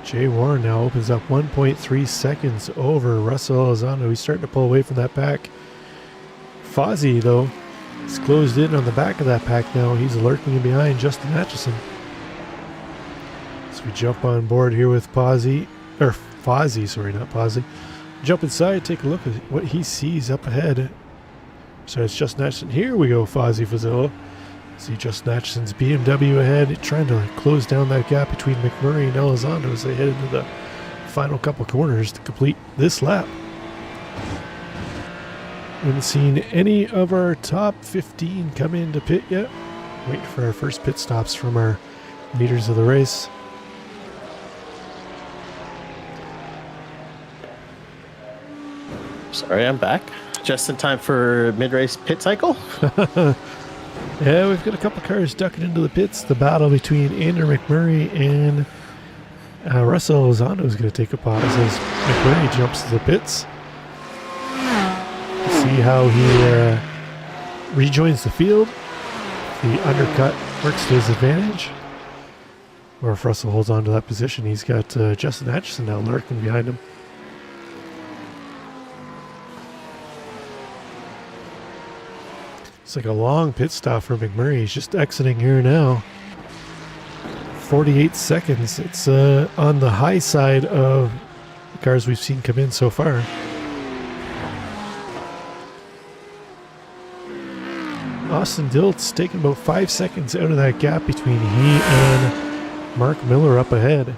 Jay Warren now opens up 1.3 seconds over Russell Elizondo. He's starting to pull away from that pack. Fozzie, though, is closed in on the back of that pack now. He's lurking in behind Justin Atchison. So we jump on board here with Fozzie, sorry, not Fozzie. Jump inside, take a look at what he sees up ahead. So it's Justin Atchison. Here we go, Fozzie Fazzillo. See Justin Atchison's BMW ahead, trying to close down that gap between McMurray and Elizondo as they head into the final couple corners to complete this lap. We haven't seen any of our top 15 come into pit yet. Waiting for our first pit stops from our leaders of the race. Sorry, I'm back. Just in time for mid-race pit cycle. Yeah, we've got a couple cars ducking into the pits. The battle between Andrew McMurray and Russell Elizondo is going to take a pause as McMurray jumps to the pits. See how he rejoins the field. The undercut works to his advantage. Or if Russell holds on to that position, he's got Justin Atchison now lurking behind him. It's like a long pit stop for McMurray. He's just exiting here now. 48 seconds. It's on the high side of the cars we've seen come in so far. Austin Dilt's taking about 5 seconds out of that gap between he and Mark Miller up ahead.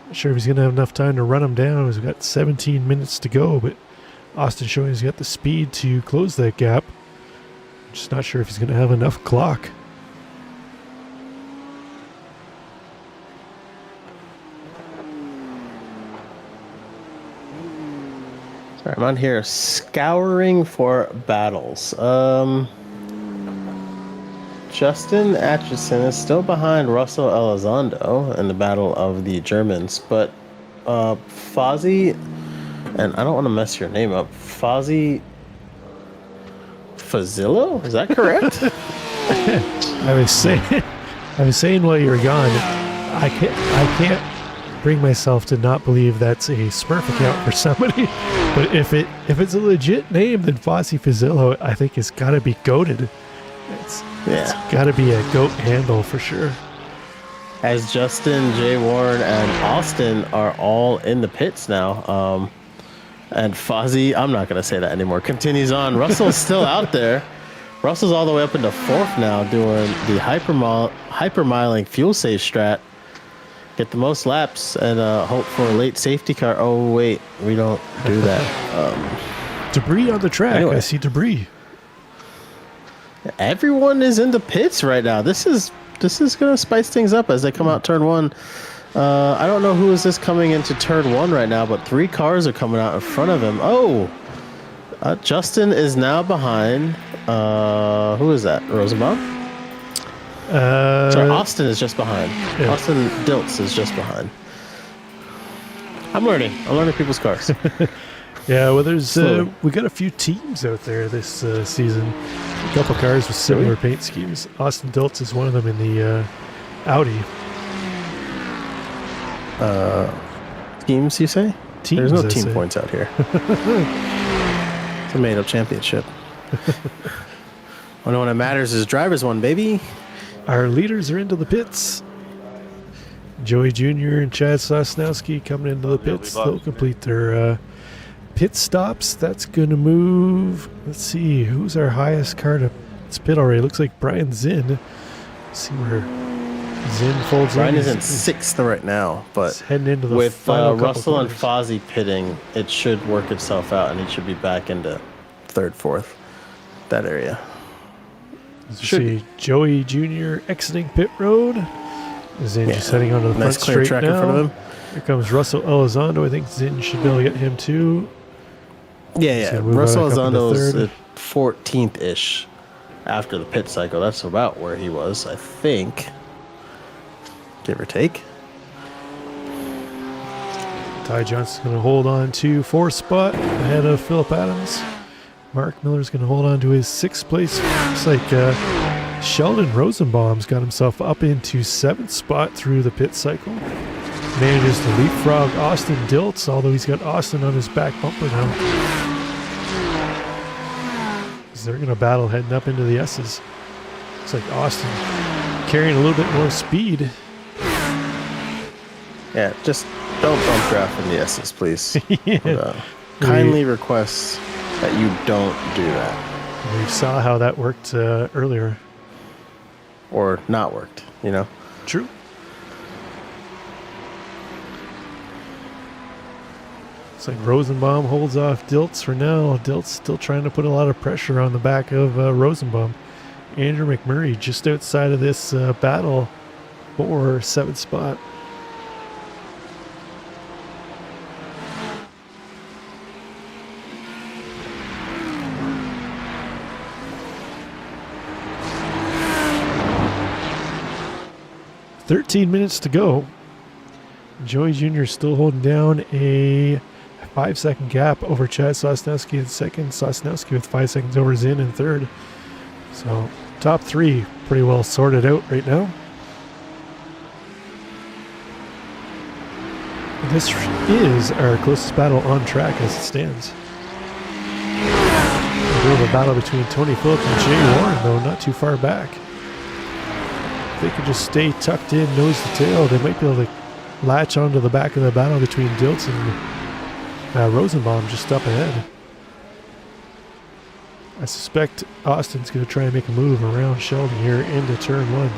Not sure if he's going to have enough time to run him down. We've got 17 minutes to go, but Austin showing he's got the speed to close that gap. Just not sure if he's going to have enough clock. Sorry, I'm on here scouring for battles. Justin Atchison is still behind Russell Elizondo in the Battle of the Germans, but Fozzie, and I don't want to mess your name up, Fozzie Fazzillo? Is that correct? I was saying while you were gone, I can't bring myself to not believe that's a Smurf account for somebody. But if it's a legit name, then Fossey Fazillo, I think, has got to be goated. It's got to be a goat handle for sure. As Justin, Jay Warren, and Austin are all in the pits now. And Fozzie, I'm not going to say that anymore, continues on. Russell's still out there. Russell's all the way up into 4th now doing the hypermiling fuel save strat. Get the most laps and hope for a late safety car. Oh, wait, we don't do that. Debris on the track. Anyway. I see debris. Everyone is in the pits right now. This is going to spice things up as they come out turn 1. I don't know who is this coming into turn 1 right now, but 3 cars are coming out in front of him. Oh, Justin is now behind. Who is that? Rosenbaum? Sorry, Austin is just behind. Yeah. Austin Diltz is just behind. I'm learning people's cars. Yeah, well, there's we got a few teams out there this season. A couple cars with similar paint schemes. Austin Diltz is one of them in the Audi. Teams, you say? Teams, there's no team points out here. It's a made-up championship. Only one that matters is drivers one, baby. Our leaders are into the pits. Joey Jr. and Chad Sosnowski coming into the pits. They'll complete their pit stops. That's going to move. Let's see. Who's our highest car to pit already? Looks like Brian Zinn. Let's see where Zinn folds Brian in. is in 6th right now, but heading into the with final Russell and quarters. Fozzie pitting, it should work itself out, and he should be back into 3rd, 4th, that area. As you see Joey Jr. exiting pit road. Zinn just heading onto the nice front clear straight track now. in front of him. Here comes Russell Elizondo. I think Zinn should be able to get him too. Yeah. So Russell back up into Elizondo's third. at 14th-ish after the pit cycle. That's about where he was, I think. Give or take. Ty Johnson's going to hold on to 4th spot ahead of Phillip Adams. Mark Miller's going to hold on to his 6th place. Looks like Sheldon Rosenbaum's got himself up into 7th spot through the pit cycle. Manages to leapfrog Austin Diltz, although he's got Austin on his back bumper now. So they're going to battle heading up into the S's. Looks like Austin carrying a little bit more speed. Yeah, just don't bump draft in the S's, please. Yeah. Kindly request that you don't do that. We saw how that worked earlier. Or not worked, you know? True. It's like Rosenbaum holds off Diltz for now. Diltz still trying to put a lot of pressure on the back of Rosenbaum. Andrew McMurray just outside of this battle for 7th spot. .13 to go. Joey Jr. still holding down a 5-second gap over Chad Sosnowski in 2nd. Sosnowski with 5 seconds over Zinn in 3rd. So top 3 pretty well sorted out right now. This is our closest battle on track as it stands. A bit of a battle between Tony Phillips and Jay Warren, though, not too far back. If they could just stay tucked in, nose to tail, they might be able to latch onto the back of the battle between Diltz and Rosenbaum just up ahead. I suspect Austin's going to try and make a move around Sheldon here into turn 1.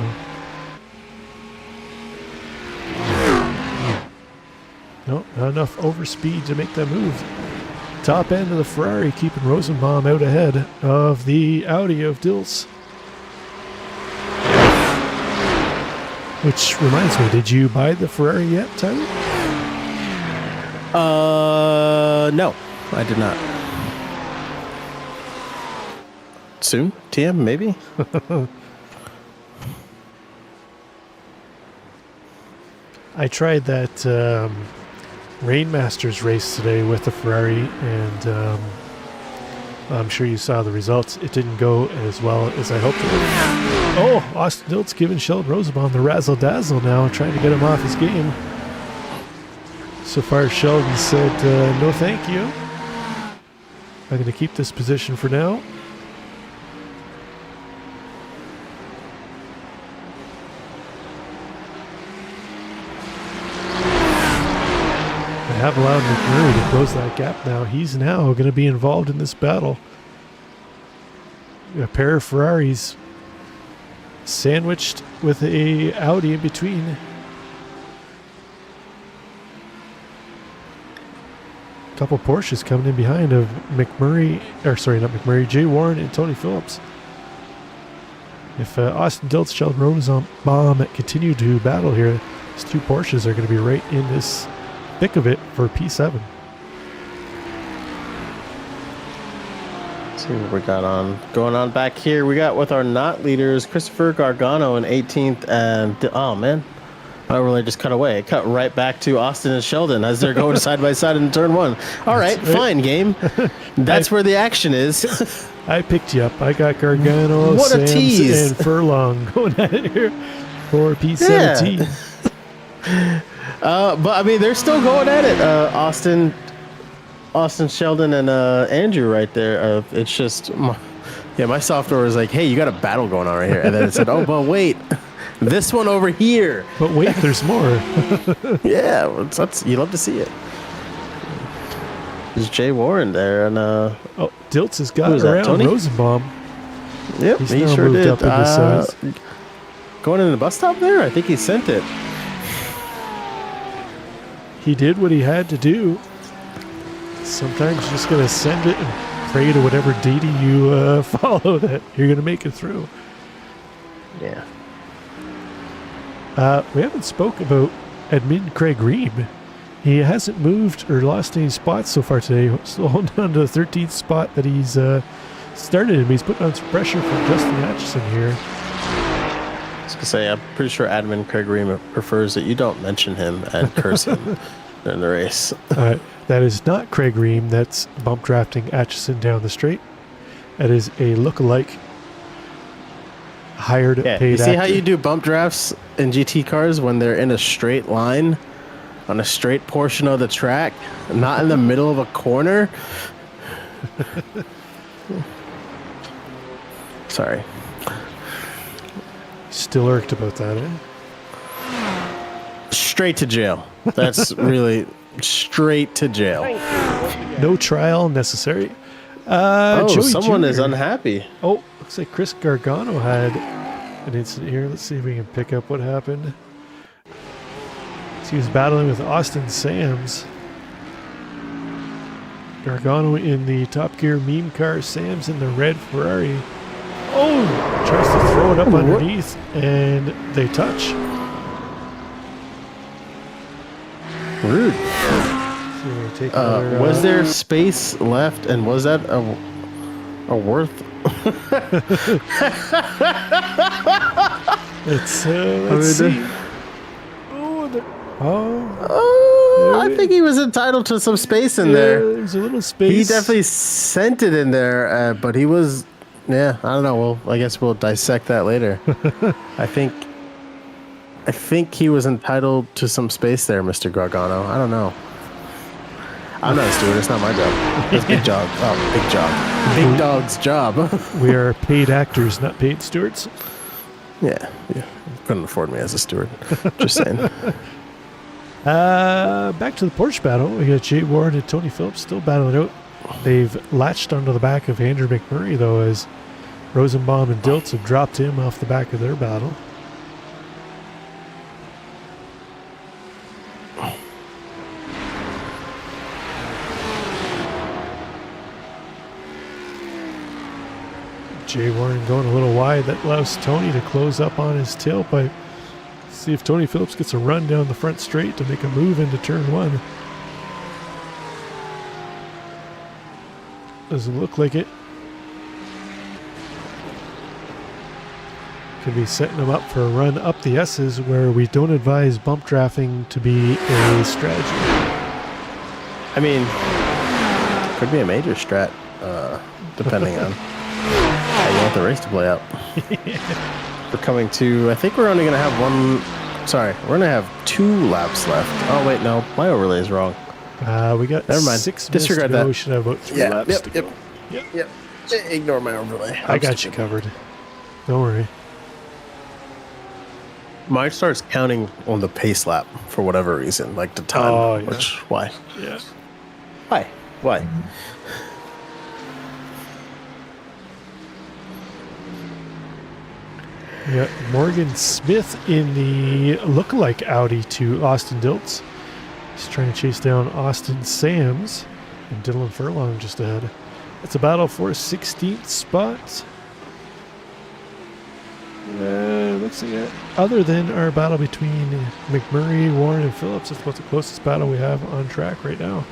Nope, not enough overspeed to make that move. Top end of the Ferrari keeping Rosenbaum out ahead of the Audi of Diltz. Which reminds me, did you buy the Ferrari yet, Tyler? No, I did not. Soon? TM, maybe? I tried that Rainmasters race today with the Ferrari, and I'm sure you saw the results. It didn't go as well as I hoped it would. Oh, Austin Diltz giving Sheldon Rosenbaum the razzle-dazzle now, trying to get him off his game. So far, Sheldon said, no thank you. I'm going to keep this position for now. They have allowed McMurray to close that gap now. He's now going to be involved in this battle. A pair of Ferraris sandwiched with a Audi in between. A couple Porsches coming in behind of McMurray, or sorry, not McMurray, Jay Warren and Tony Phillips. If Austin Diltz, Sheldon Rosenbaum continue to battle here, these two Porsches are going to be right in this thick of it for P7. See what we got going on back here. We got with our not leaders, Christopher Gargano in 18th, and oh man, I really just cut away. It cut right back to Austin and Sheldon as they're going side by side in turn one. All right, fine game. That's where the action is. I picked you up. I got Gargano, What a Sams, tease. and Furlong going at it here for P17. But I mean, they're still going at it. Austin, Sheldon, and Andrew right there. It's just, my software was like, hey, you got a battle going on right here. And then it said, oh, but wait, this one over here. But wait, there's more. Yeah, you love to see it. There's Jay Warren there. And Oh, Diltz has got who is that, around Tony? Rosenbaum. Yep, He's he now sure moved did. up in the size. Going in the bus stop there? I think he sent it. He did what he had to do. Sometimes you're just going to send it and pray to whatever deity you follow that you're going to make it through. Yeah. We haven't spoke about admin Craig Ream. He hasn't moved or lost any spots so far today. Still holding on to the 13th spot that he's started in. He's putting on some pressure from Justin Atchison here. I was going to say, I'm pretty sure admin Craig Ream prefers that you don't mention him and curse him during the race. That is not Craig Ream. That's bump drafting Atchison down the straight. That is a look-alike hired paid you see actor. how you do bump drafts in GT cars when they're in a straight line on a straight portion of the track, not in the middle of a corner? Sorry. Still irked about that, eh? Straight to jail. That's really straight to jail. No trial necessary. Oh, Joey someone Jr. is unhappy. Oh, looks like Chris Gargano had an incident here. Let's see if we can pick up what happened. He was battling with Austin Sams. Gargano in the Top Gear meme car, Sams in the red Ferrari. Oh, tries to throw it up underneath, and they touch. Rude. So we'll take another, Was there space left, and was that a worth? Let's see. I think he was entitled to some space in there. There's a little space. He definitely sent it in there, but he was, I don't know. Well, I guess we'll dissect that later. I think he was entitled to some space there, Mr. Gargano. I don't know. I'm not a steward. It's not my job. It's big job. Oh, big job. Big dog's job. We are paid actors, not paid stewards. Yeah. Couldn't afford me as a steward. Just saying. Back to the Porsche battle. We got Jay Warren and Tony Phillips still battling out. They've latched onto the back of Andrew McMurray, though, as Rosenbaum and Diltz have dropped him off the back of their battle. Jay Warren going a little wide. That allows Tony to close up on his tailpipe. See if Tony Phillips gets a run down the front straight to make a move into turn one. Doesn't look like it. Could be setting him up for a run up the S's, where we don't advise bump drafting to be a strategy. I mean, could be a major strat, depending on how you want the race to play out. We're coming to, I think we're only going to have one Sorry, we're gonna have 2 laps left. Oh wait, no, my overlay is wrong. We got Never mind. 6 minutes Disregard to go. that. We should have about 3 laps to go. Yep. Ignore my overlay. I got you covered. Don't worry. Mine starts counting on the pace lap for whatever reason, like the time. Oh, yeah. Which why? Yeah. Why? Yeah, Morgan Smith in the lookalike Audi to Austin Diltz. He's trying to chase down Austin Sams and Dylan Furlong just ahead. It's a battle for 16th spot. Looks like it. Other than our battle between McMurray, Warren, and Phillips, it's about the closest battle we have on track right now.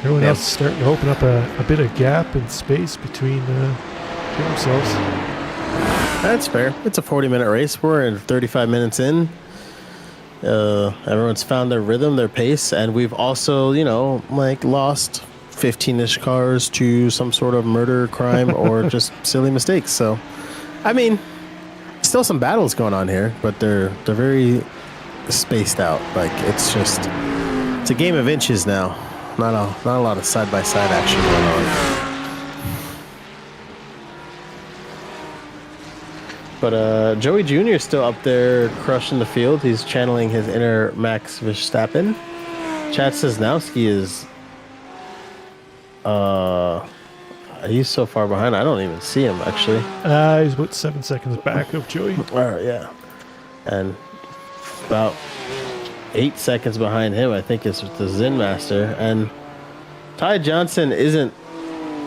Everyone else is starting to open up a bit of gap and space between themselves. That's fair. It's a 40-minute race. We're in 35 minutes in. Everyone's found their rhythm, their pace, and we've also, lost 15-ish cars to some sort of murder, crime, or just silly mistakes. So, I mean, still some battles going on here, but they're very spaced out. Like it's a game of inches now. Not a lot of side-by-side action going on. But Joey Jr. is still up there crushing the field. He's channeling his inner Max Verstappen. Chad Sosnowski is... he's so far behind, I don't even see him, actually. He's about 7 seconds back of Joey. Yeah. And about 8 seconds behind him, I think, is the Zen Master. And Ty Johnson isn't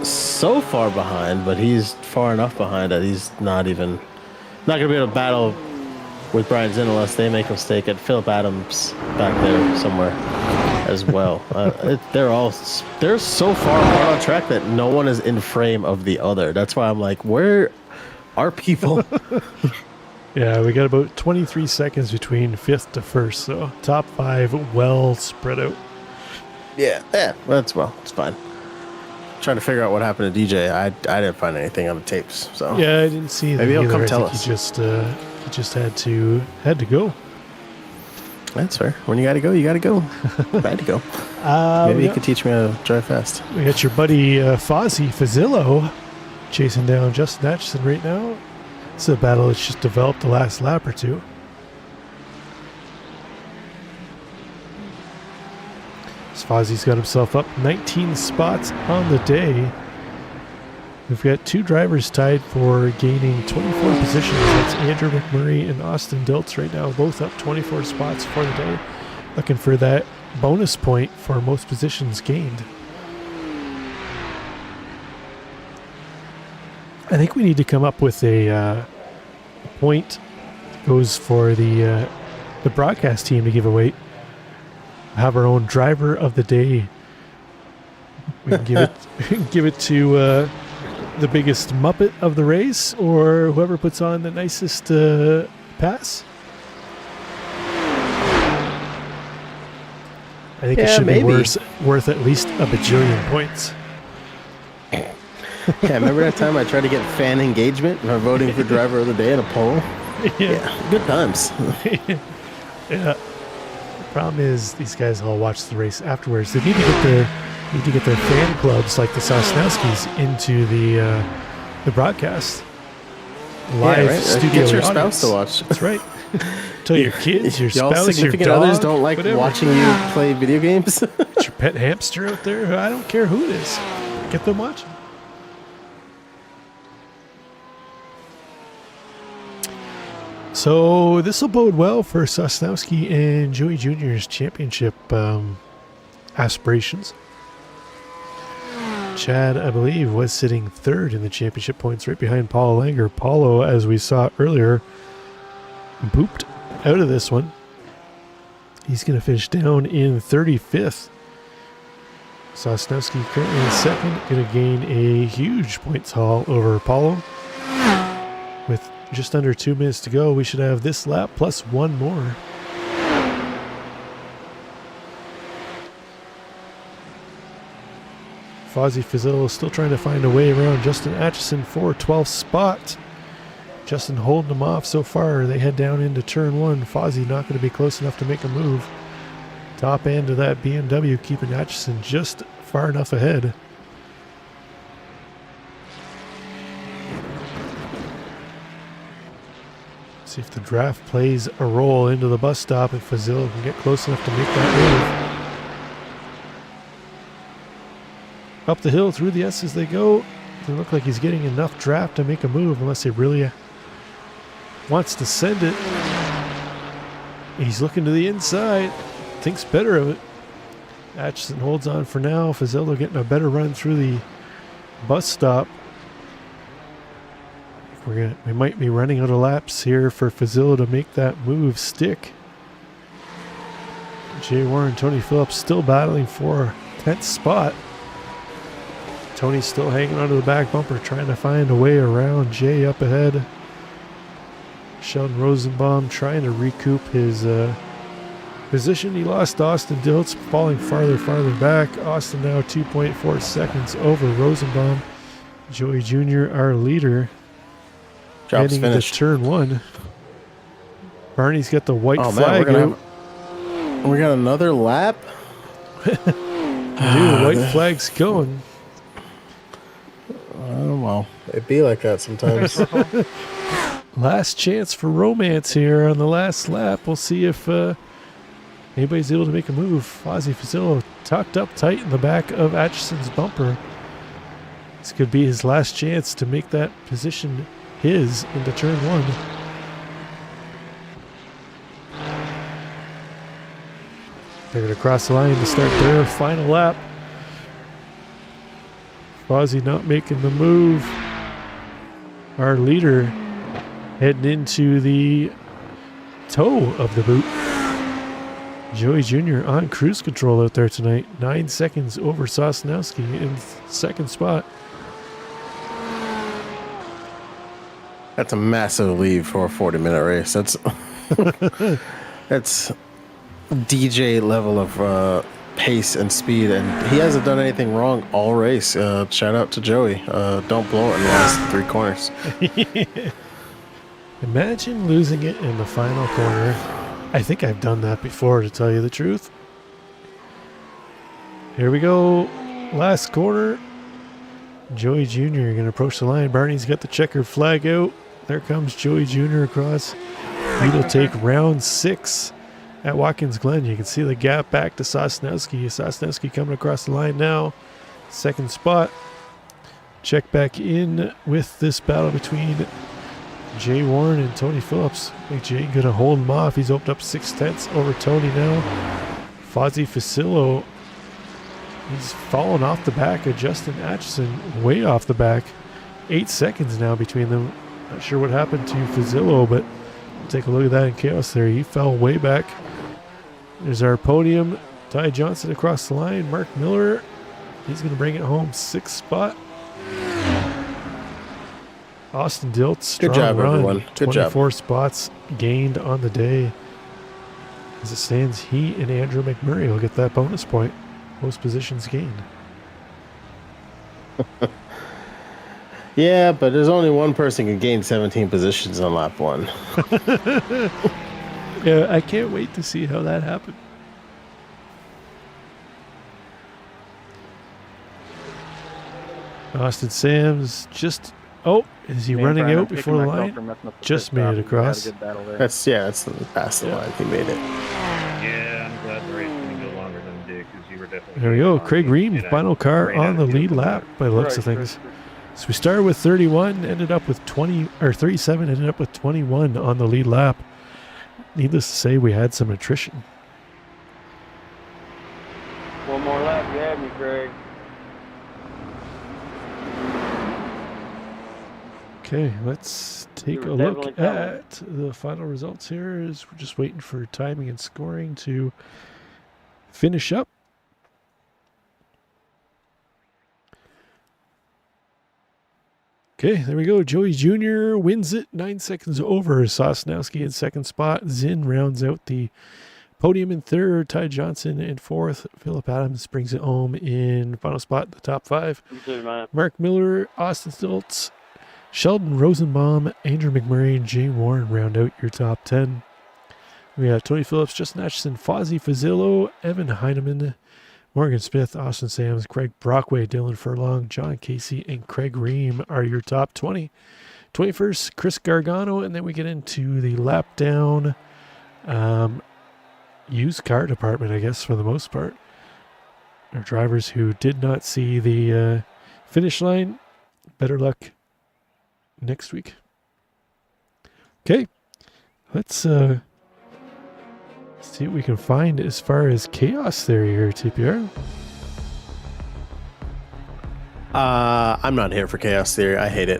so far behind, but he's far enough behind that he's not going to be able to battle with Brian Zinn unless they make a mistake. At Philip Adams back there somewhere as well. They're so far apart on track that no one is in frame of the other. That's why I'm like, where are people? Yeah, we got about 23 seconds between 5th to 1st, so top 5 well spread out. Yeah, it's fine. Trying to figure out what happened to DJ. I didn't find anything on the tapes. So yeah, I didn't see. Maybe he'll either. come I tell think us. He just had to go. That's fair. When you got to go, you got to go. I had to go. Maybe you could teach me how to drive fast. We got your buddy Fozzie Fazillo chasing down Justin Atchison right now. It's a battle that's just developed the last lap or two. Fozzie's got himself up 19 spots on the day. We've got 2 drivers tied for gaining 24 positions. That's Andrew McMurray and Austin Diltz right now, both up 24 spots for the day. Looking for that bonus point for most positions gained. I think we need to come up with a point that goes for the broadcast team to give away. Have our own driver of the day. We can give it to the biggest Muppet of the race, or whoever puts on the nicest pass. I think it should be worth at least a bajillion points. Yeah, remember that time I tried to get fan engagement by voting for driver of the day in a poll? Yeah, good times. Yeah. Problem is, these guys all watch the race afterwards. They need to get their fan clubs like the Sosnowskis into the broadcast. Live studio. Get your audience. spouse to watch. That's right. Tell your kids, your Y'all spouse, your significant dog, others don't like whatever. watching you play video games. It's your pet hamster out there. I don't care who it is. Get them watching. So this will bode well for Sosnowski and Joey Jr.'s championship aspirations. Chad, I believe, was sitting 3rd in the championship points right behind Paulo Langer. Paulo, as we saw earlier, booped out of this one. He's going to finish down in 35th. Sosnowski currently in 2nd, going to gain a huge points haul over Paulo. With just under 2 minutes to go, we should have this lap plus 1 more. Fozzie Fazillo still trying to find a way around Justin Atchison for 12th spot. Justin holding them off so far. They head down into turn one. Fozzie not going to be close enough to make a move. Top end of that BMW keeping Atchison just far enough ahead. See if the draft plays a role into the bus stop if Fazillo can get close enough to make that move. Up the hill through the S as they go. Doesn't look like he's getting enough draft to make a move unless he really wants to send it. He's looking to the inside. Thinks better of it. Atchison holds on for now. Fazillo getting a better run through the bus stop. We might be running out of laps here for Fazillo to make that move stick. Jay Warren, Tony Phillips still battling for 10th spot. Tony's still hanging onto the back bumper, trying to find a way around Jay up ahead. Sheldon Rosenbaum trying to recoup his position. He lost Austin Diltz, falling farther back. Austin now 2.4 seconds over Rosenbaum. Joey Jr., our leader, Job's heading finished. to turn one. Barney's got the white flag out. We got another lap? Dude, the white flag's going. Oh, well, it'd be like that sometimes. Last chance for romance here on the last lap. We'll see if anybody's able to make a move. Fozzie Fazillo tucked up tight in the back of Atchison's bumper. This could be his last chance to make that position his into turn one. They're going to cross the line to start their final lap. Fozzie not making the move. Our leader heading into the toe of the boot. Joey Jr. on cruise control out there tonight. 9 seconds over Sosnowski in second spot. That's a massive lead for a 40-minute race. That's that's DJ level of pace and speed, and he hasn't done anything wrong all race. Shout out to Joey. Don't blow it in the last 3 corners. Imagine losing it in the final corner. I think I've done that before, to tell you the truth. Here we go. Last corner. Joey Jr. going to approach the line. Barney's got the checkered flag out. There comes Joey Jr. across. He'll take round 6 at Watkins Glen. You can see the gap back to Sosnowski. Sosnowski coming across the line now. Second spot. Check back in with this battle between Jay Warren and Tony Phillips. I think Jay going to hold him off. He's opened up 6/10 over Tony now. Fozzie Fazillo, he's fallen off the back of Justin Atchison, way off the back. 8 seconds now between them. Not sure what happened to Fazillo, but take a look at that in chaos there. He fell way back. There's our podium. Ty Johnson across the line. Mark Miller, he's going to bring it home. 6th spot. Austin Diltz, strong Good job, run. everyone. Good 24 job. spots gained on the day. As it stands, he and Andrew McMurray will get that bonus point. Most positions gained. Yeah, but there's only one person who can gain 17 positions on lap 1. Yeah, I can't wait to see how that happened. Austin Sams just... Oh, is he running out before the line? Just made it across. That's past the line. He made it. Yeah, I'm glad the race didn't go longer than it did because you were definitely. There we go. Craig Ream, final car on the lead lap by the looks of things. So we started with 31, ended up with 20, or 37, ended up with 21 on the lead lap. Needless to say, we had some attrition. One more lap, you had me, Craig. Okay, let's take a look at the final results here. As we're just waiting for timing and scoring to finish up. Okay, there we go. Joey Jr. wins it 9 seconds over Sosnowski in second spot. Zinn rounds out the podium in third. Ty Johnson in fourth. Phillip Adams brings it home in final spot, the top 5. Mark Miller, Austin Stiltz, Sheldon Rosenbaum, Andrew McMurray, and Jay Warren round out your top 10. We have Tony Phillips, Justin Atchison, Fozzie Fazillo, Evan Heineman, Morgan Smith, Austin Sams, Greg Brockway, Dylan Furlong, John Casey, and Craig Ream are your top 20. 21st, Chris Gargano, and then we get into the lap down used car department, I guess, for the most part. Our drivers who did not see the finish line, better luck next week. Okay, let's see what we can find as far as chaos theory here, TPR. I'm not here for chaos theory. I hate it.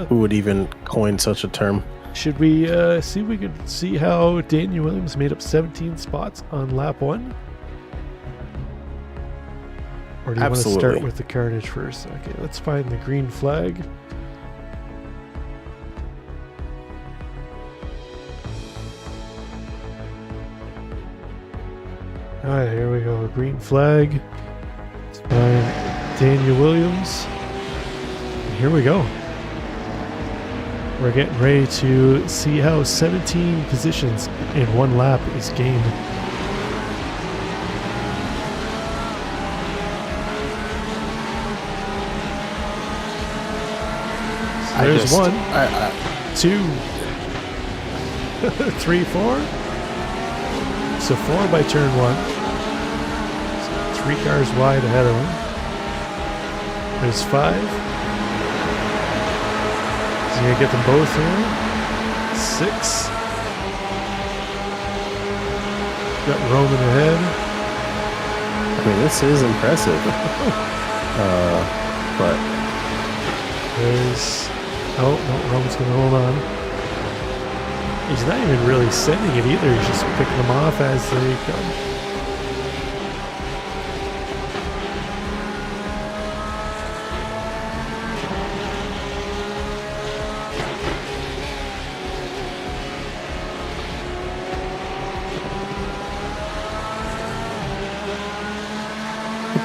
Who would even coin such a term? Should we see if we could see how Daniel Williams made up 17 spots on lap 1? Or do you want to start with the carnage first? Okay, let's find the green flag. Alright, here we go. Green flag. Let's find Daniel Williams. And here we go. We're getting ready to see how 17 positions in one lap is gained. So there's 1, 2, 3, 4. So 4 by turn 1. So 3 cars wide ahead of him. There's 5. He's going to get them both here. 6. Got Roman ahead. I mean, this is impressive. But there's... Oh, no, Roman's going to hold on. He's not even really sending it either. He's just picking them off as they come.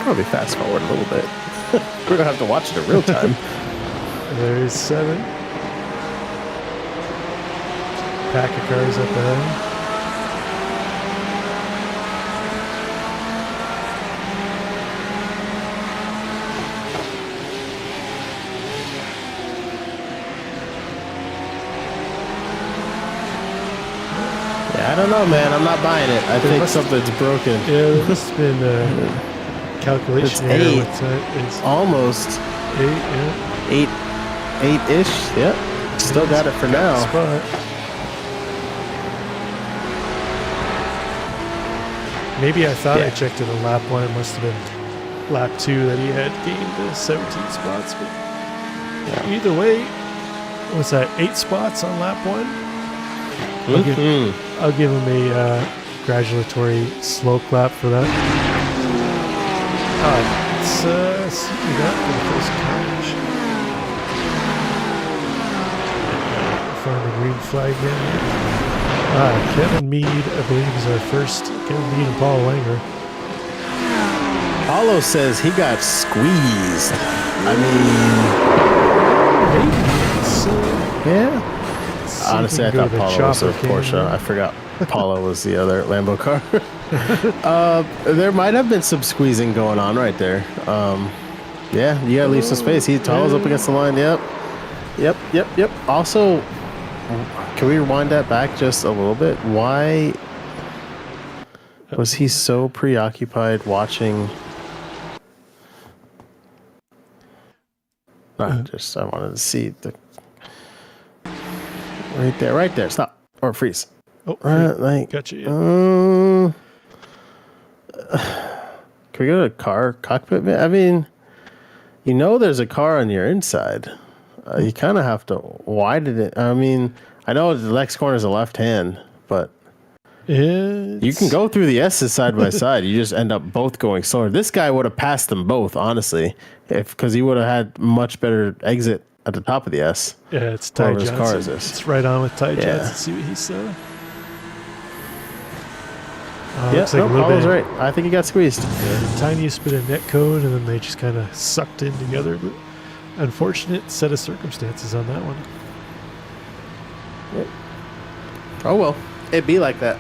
Probably fast forward a little bit. We're gonna have to watch it in real time. There's 7. Pack of cars up ahead. Yeah, I don't know, man. I'm not buying it. I think something's broken. Yeah, it must have been calculation error with it's almost 8, yeah. 8-ish. Yep. Still got it for now. Spot. Maybe I thought I checked it on lap 1. It must have been lap 2 that he had gained the 17 spots. But either way, what's that? 8 spots on lap 1. I'll give him a congratulatory slow clap for that. Let's see what we got for the first carnage. Find the green flag again. Kevin Mead, I believe, is our first. Kevin Mead and Paul Langer. Paulo says he got squeezed. I mean, maybe. Yeah. Honestly, I thought Paulo was a Porsche. I forgot Paulo was the other Lambo car. There might have been some squeezing going on right there. Yeah, you gotta leave some space. Paulo's up against the line. Yep. Also, can we rewind that back just a little bit? Why was he so preoccupied watching? I wanted to see the right there. Stop or freeze. Oh, gotcha. Yeah. Can we go to a car cockpit? I mean, there's a car on your inside. You kind of have to widen it. I mean, I know the next corner is a left hand, but you can go through the S's side by side. You just end up both going slower. This guy would have passed them both, honestly, because he would have had much better exit at the top of the S. Yeah, it's Ty Johnson. It's right on with Ty Johnson. See what he said. Paul's right. I think he got squeezed. Yeah, the tiniest bit of net code, and then they just kind of sucked in together. But unfortunate set of circumstances on that one. Oh well, it'd be like that.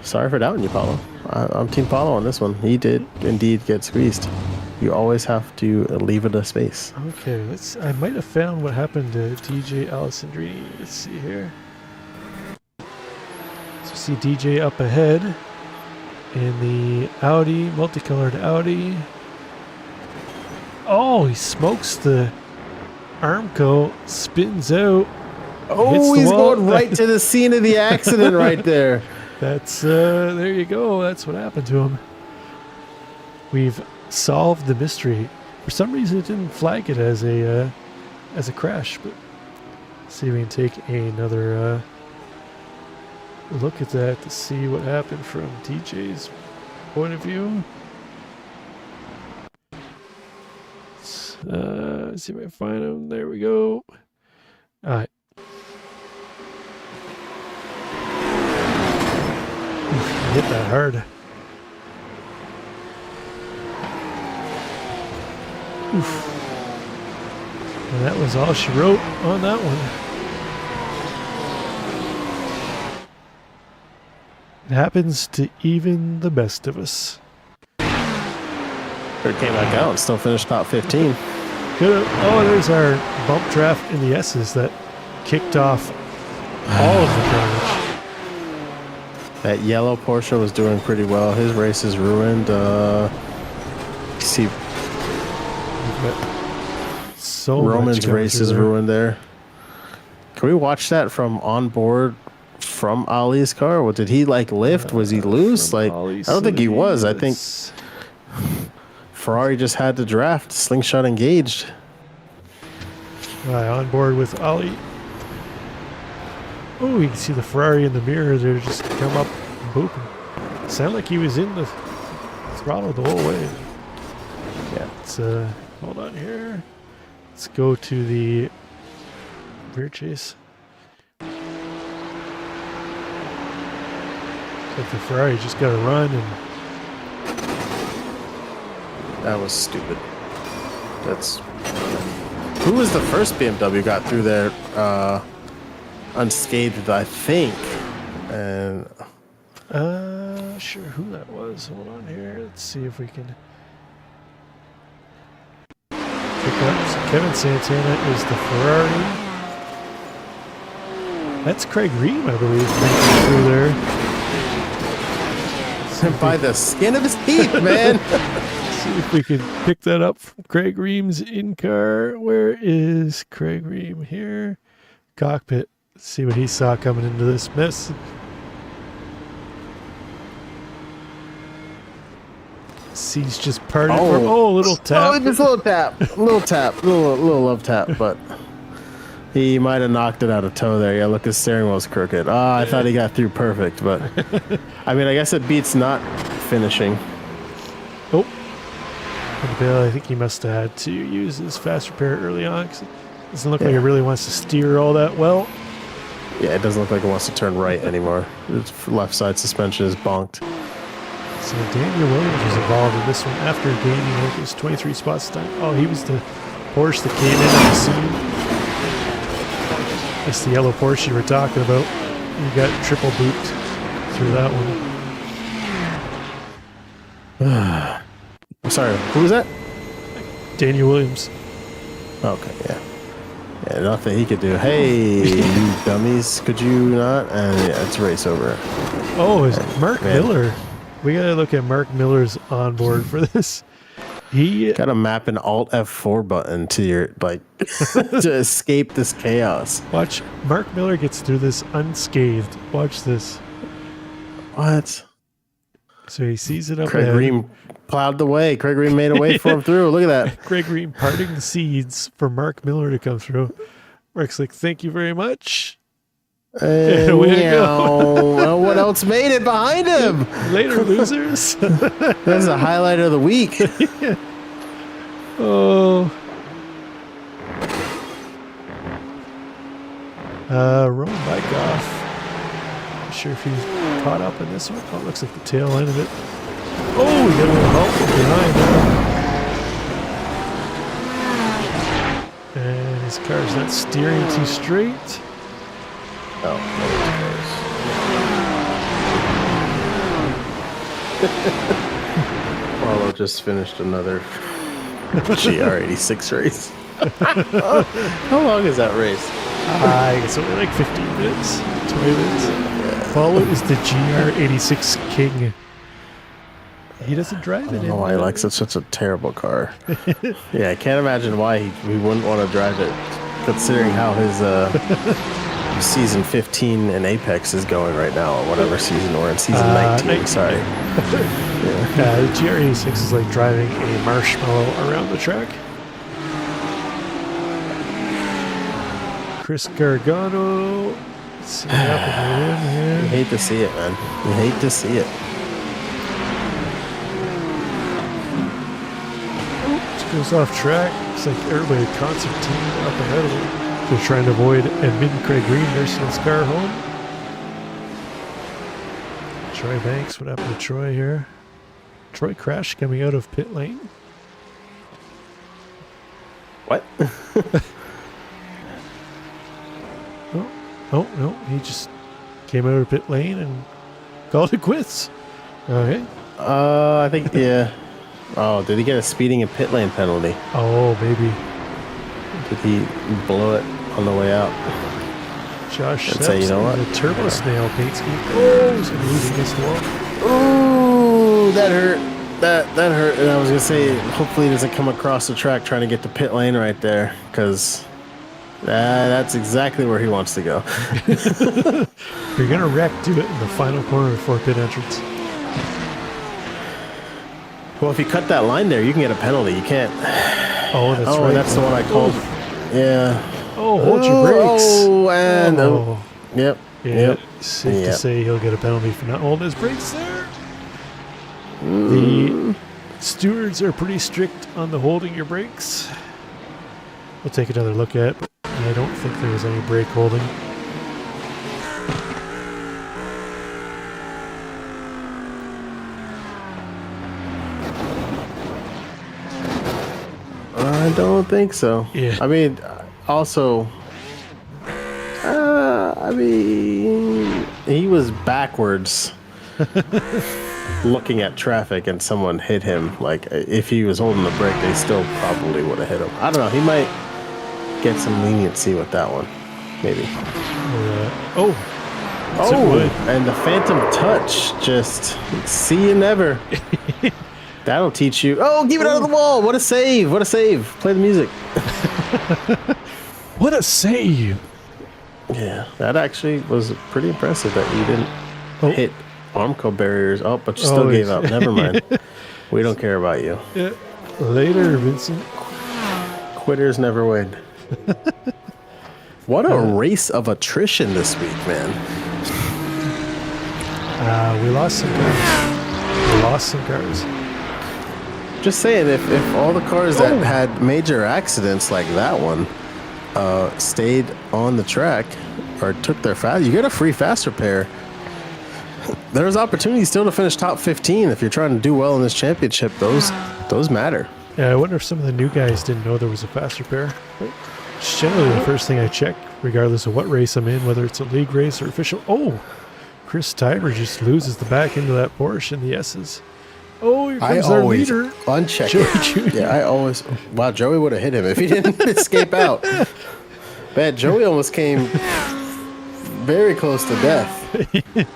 Sorry for doubting you, Paulo. I'm Team Paulo on this one. He did indeed get squeezed. You always have to leave it a space. Okay, I might have found what happened to DJ Alessandrini. Let's see here. So see DJ up ahead in the Audi, multicolored Audi. Oh, he smokes the Armco, spins out. Oh, he's going right to the scene of the accident right there. That's, there you go. That's what happened to him. We've solved the mystery. For some reason, it didn't flag it as a crash, but let's see if we can take another look at that to see what happened from DJ's point of view. Let's see if I can find him. There we go. All right. Hit that hard. Oof. And that was all she wrote on that one. It happens to even the best of us. It came back out and still finished top 15. Good. Oh, there's our bump draft in the S's that kicked off all of the carnage. That yellow Porsche was doing pretty well. His race is ruined. See, so Roman's race is ruined there. Can we watch that from on board from Ali's car? What did he like lift? Was he loose? Like I don't think he was. I think Ferrari just had the draft. Slingshot engaged. Right, on board with Ali. Oh, you can see the Ferrari in the mirror there just come up and booping. Sounded like he was in the throttle the whole way. Yeah, let's hold on here. Let's go to the rear chase. Like the Ferrari just got to run and. That was stupid. That's. Who was the first BMW got through there unscathed, I think. And sure who that was. Hold on here. Let's see if we can pick up. So Kevin Santana is the Ferrari. That's Craig Ream, I believe, making through there. by the skin of his teeth, man. See if we can pick that up from Craig Ream's in-car. Where is Craig Ream? Here. Cockpit. Let's see what he saw coming into this mess. He's just parted from. Oh, little tap. Oh, just a little tap. Little tap. Little love tap, but he might have knocked it out of tow there. Yeah, look, his steering wheel's crooked. I thought he got through perfect, but I mean, I guess it beats not finishing. Oh. Bill, I think he must have had to use his fast repair early on because it doesn't look like it really wants to steer all that well. Yeah, it doesn't look like it wants to turn right anymore. Its left side suspension is bonked. So Daniel Williams was involved in this one after gaining like his 23 spots time. Oh, he was the Porsche that came in at the scene. That's the yellow Porsche you were talking about. You got triple booped through that one. I'm sorry, who was that? Daniel Williams. Okay, yeah. Yeah, nothing he could do. Hey, you dummies, could you not? And yeah, it's race over. Oh, it's Mark Miller. We gotta look at Mark Miller's onboard for this. He gotta map an Alt F4 button to your to escape this chaos. Watch, Mark Miller gets through this unscathed. Watch this. What? So he sees it up Craig ahead. Ream plowed the way. Craig Ream made a way for him through. Look at that. Craig Ream parting the seeds for Mark Miller to come through. Mark's like, thank you very much. Way to go. Well, what else made it behind him? Later, losers. That's the highlight of the week. Yeah. Oh. Roman Bykoff. Not sure if he's caught up in this one. Oh, it looks like the tail end of it. Oh, we got a little help from behind there. This car's not steering too straight. Oh, no, Paulo just finished another GR86 race. How long is that race? I guess only like 15 minutes, 20 minutes. Paulo is the GR86 king. He doesn't drive it. I don't know why he likes it. Such a terrible car. Yeah, I can't imagine why he wouldn't want to drive it, considering how his season 15 in Apex is going right now, or whatever season we're in. Season 19, sorry. Yeah. The GR86 is like driving a marshmallow around the track. Chris Gargano. Let's see what happened to him You here. hate to see it, man. You hate to see it. Goes off track. Looks like everybody concert team up ahead of him. They're trying to avoid Edmund Craig Green nursing his car home. Troy Banks, what happened to Troy here? Troy crashed coming out of pit lane. What? Oh, no, he just came out of pit lane and called it quits. Okay. I think, yeah. Oh, did he get a speeding and pit lane penalty? Oh, maybe. Did he blow it on the way out? Josh I'd say, you know what? The turbo snail paint scheme. Oh, he's going to lose against the wall. Oh, that hurt. That hurt. And I was going to say, hopefully he doesn't come across the track trying to get to pit lane right there, because that's exactly where he wants to go. You're going to wreck, do it in the final corner before pit entrance. Well, if you cut that line there, you can get a penalty. You can't. Oh, that's right. That's the one I called. Yeah. Oh, hold your brakes. Oh, and Oh. Yep. Yeah, Yep. safe to Yep. say he'll get a penalty for not holding his brakes there. The stewards are pretty strict on the holding your brakes. We'll take another look at it, but I don't think there was any brake holding. I don't think so. Yeah. I mean, also, he was backwards looking at traffic and someone hit him. Like, if he was holding the brake, they still probably would have hit him. I don't know. He might get some leniency with that one. Maybe. Yes, it would. And the phantom touch, just see you never. That'll teach you. Oh, give it out of the wall. What a save. What a save. Play the music. What a save! Yeah, that actually was pretty impressive that you didn't hit Armco barriers. Oh, but you still gave up. Never mind. We don't care about you. Yeah. Later, Vincent. Quitters never win. What a race of attrition this week, man. We lost some cars. Just saying, if all the cars that had major accidents like that one stayed on the track or took their fast, you get a free fast repair. There's opportunities still to finish top 15 if you're trying to do well in this championship. Those matter. Yeah, I wonder if some of the new guys didn't know there was a fast repair. But it's generally the first thing I check, regardless of what race I'm in, whether it's a league race or official. Oh, Chris Tiber just loses the back end of that Porsche in the S's. Oh, here comes our leader. Uncheck Joey it. Jr. Yeah, I always. Wow, Joey would have hit him if he didn't escape out. Man, Joey almost came very close to death.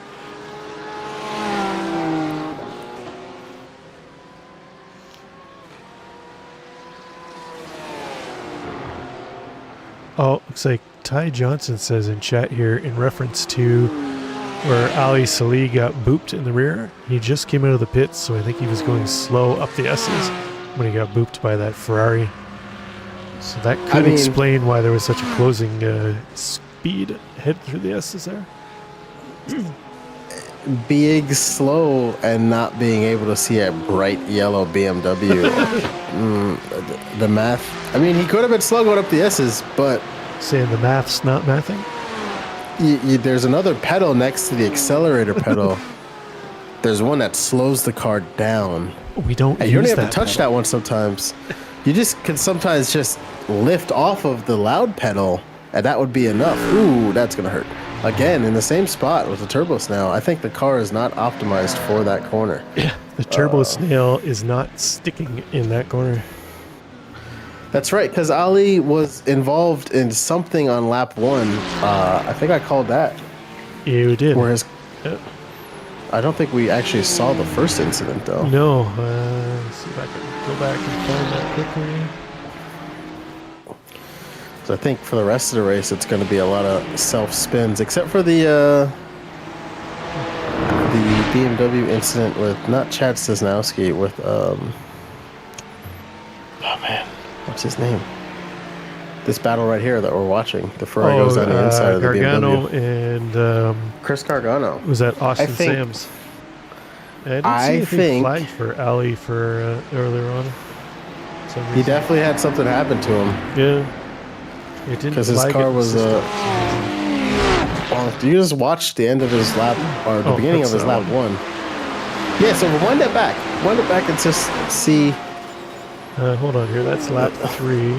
Oh, looks like Ty Johnson says in chat here in reference to where Ali Salih got booped in the rear. He just came out of the pits, so I think he was going slow up the S's when he got booped by that Ferrari. So that could explain why there was such a closing speed head through the S's there. Being slow and not being able to see a bright yellow BMW. The math. I mean, he could have been slow going up the S's, but Saying the math's not mathing? there's another pedal next to the accelerator pedal. There's one that slows the car down. We don't And use you only have that to touch pedal. that one sometimes. You just could sometimes just lift off of the loud pedal, and that would be enough. Ooh, that's gonna hurt. Again, in the same spot with the turbo snail. I think the car is not optimized for that corner. Yeah, the turbo snail is not sticking in that corner. That's right, because Ali was involved in something on lap 1. I think I called that. You did. Whereas, Yeah. I don't think we actually saw the first incident, though. No. Let's see if I can go back and find that quickly. So I think for the rest of the race, it's going to be a lot of self-spins, except for the BMW incident with, not Chad Sosnowski, with, oh man, what's his name? This battle right here that we're watching. The Ferrari goes on the inside of the Gargano BMW. and Chris Gargano. was that Austin think- Sams? I didn't see anything flagged for Ali for earlier on. Some He reason. definitely had something happen to him. Yeah. It didn't Because his flag car it in was system. well, you just watched the end of his lap, or the beginning of that's his that lap 1. Yeah, so wind it back. Wind it back and just see. Hold on here. That's lap 3.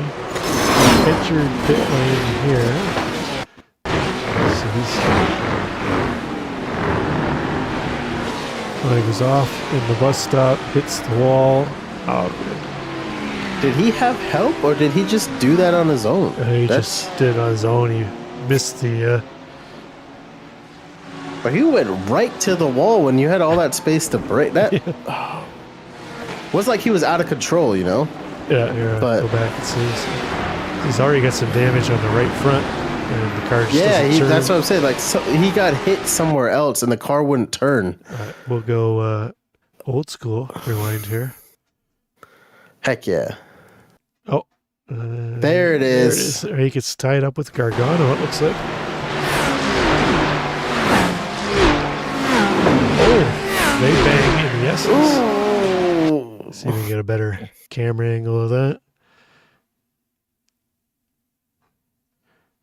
Entered pit lane here. So he's he goes off in the bus stop, hits the wall. Oh, Did he have help, or did he just do that on his own? he just did it on his own. He missed the. But he went right to the wall when you had all that space to brake. That was like he was out of control, you know? Yeah, here, But- go back and see. He's already got some damage on the right front, and the car just doesn't turn. That's what I'm saying. Like, so he got hit somewhere else, and the car wouldn't turn. All right, we'll go old school. Rewind here. Heck yeah. Oh. There it is. He gets tied up with Gargano, it looks like. Oh, they bang in the S's. Ooh. See if we can get a better camera angle of that.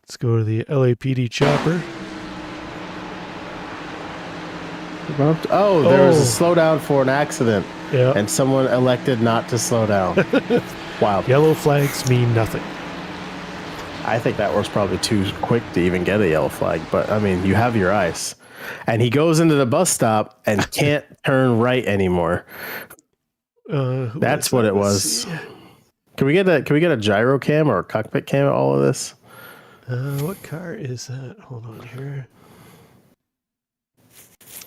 Let's go to the LAPD chopper. Oh, there was a slowdown for an accident, Yeah. and someone elected not to slow down. Wow. Yellow flags mean nothing. I think that was probably too quick to even get a yellow flag, but I mean, you have your ice. And he goes into the bus stop and can't turn right anymore. That's what it was. Can we get a gyro cam or a cockpit cam at all of this? What car is that? Hold on here.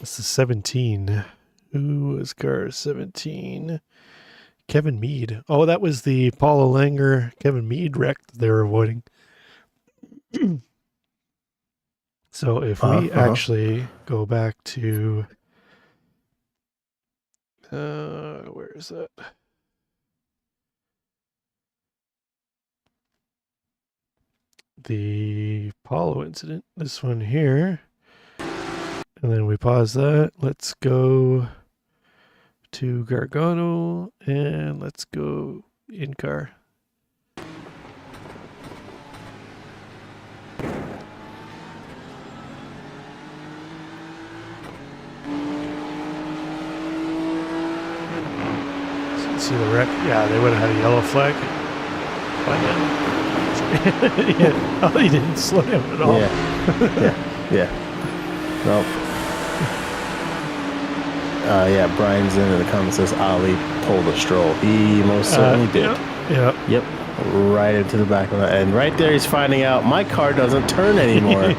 This is 17. Who was car 17? Kevin Mead. Oh, that was the Paula Langer Kevin Mead wreck that they were avoiding. So if we actually go back to where is that? The Apollo incident, this one here. And then we pause that. Let's go to Gargano and let's go in car. See the wreck? Yeah, they would have had a yellow flag by now. Yeah. Oh, he didn't slow down at all. Yeah. Nope. Yeah, Brian's in the comments says Ali pulled a stroll. He most certainly did. Yeah. Yep. Right into the back of it. And right there he's finding out my car doesn't turn anymore.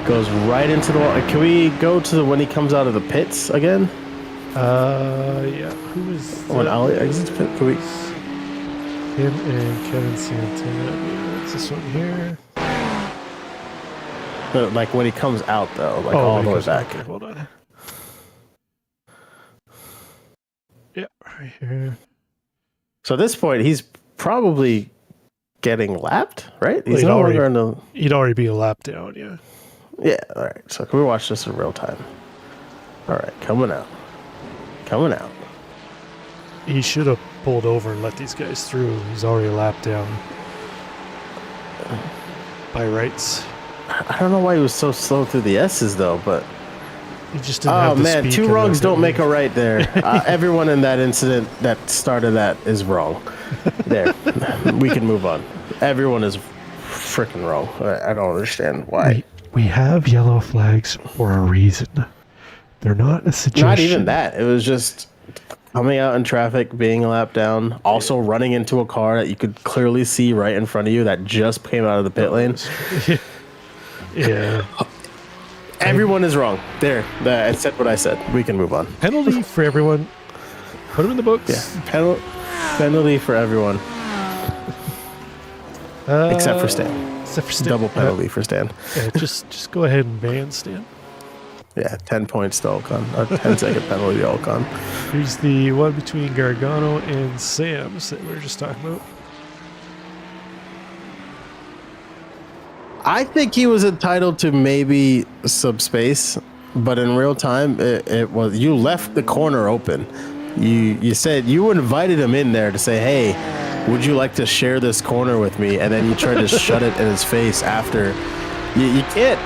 Goes right into the wall. Can we go to when he comes out of the pits again? Yeah. Who is When Ali exits pit? Can we? Him and Kevin Santana. It's this one here. But like when he comes out though, like all the way back. Okay, hold on. Yeah, right here. So at this point, he's probably getting lapped, right? He's He'd no already- longer in the. He'd already be a lap down, yeah. Yeah. All right. So can we watch this in real time? All right, coming out. Coming out. He should have pulled over and let these guys through. He's already a lap down. By rights. I don't know why he was so slow through the S's though, but He just didn't have the speed two coming wrongs up don't that make way. a right there. Everyone in that incident that started that is wrong. There. We can move on. Everyone is freaking wrong. I don't understand why. We have yellow flags for a reason. They're not a suggestion. Not even that. It was just coming out in traffic, being a lap down, also running into a car that you could clearly see right in front of you that just came out of the pit lane. Yeah. Everyone is wrong. There. I said what I said. We can move on. Penalty for everyone. Put them in the books. Yeah. Penalty for everyone. Except for Stan. Except for Stan. Double penalty for Stan. Yeah, just go ahead and ban Stan. Yeah, 10 points to Ocon. A 10-second penalty to Ocon. Here's the one between Gargano and Sam's that we were just talking about. I think he was entitled to maybe some space, but in real time, it was you left the corner open. You said you invited him in there to say, "Hey, would you like to share this corner with me?" And then you tried to shut it in his face after. You can't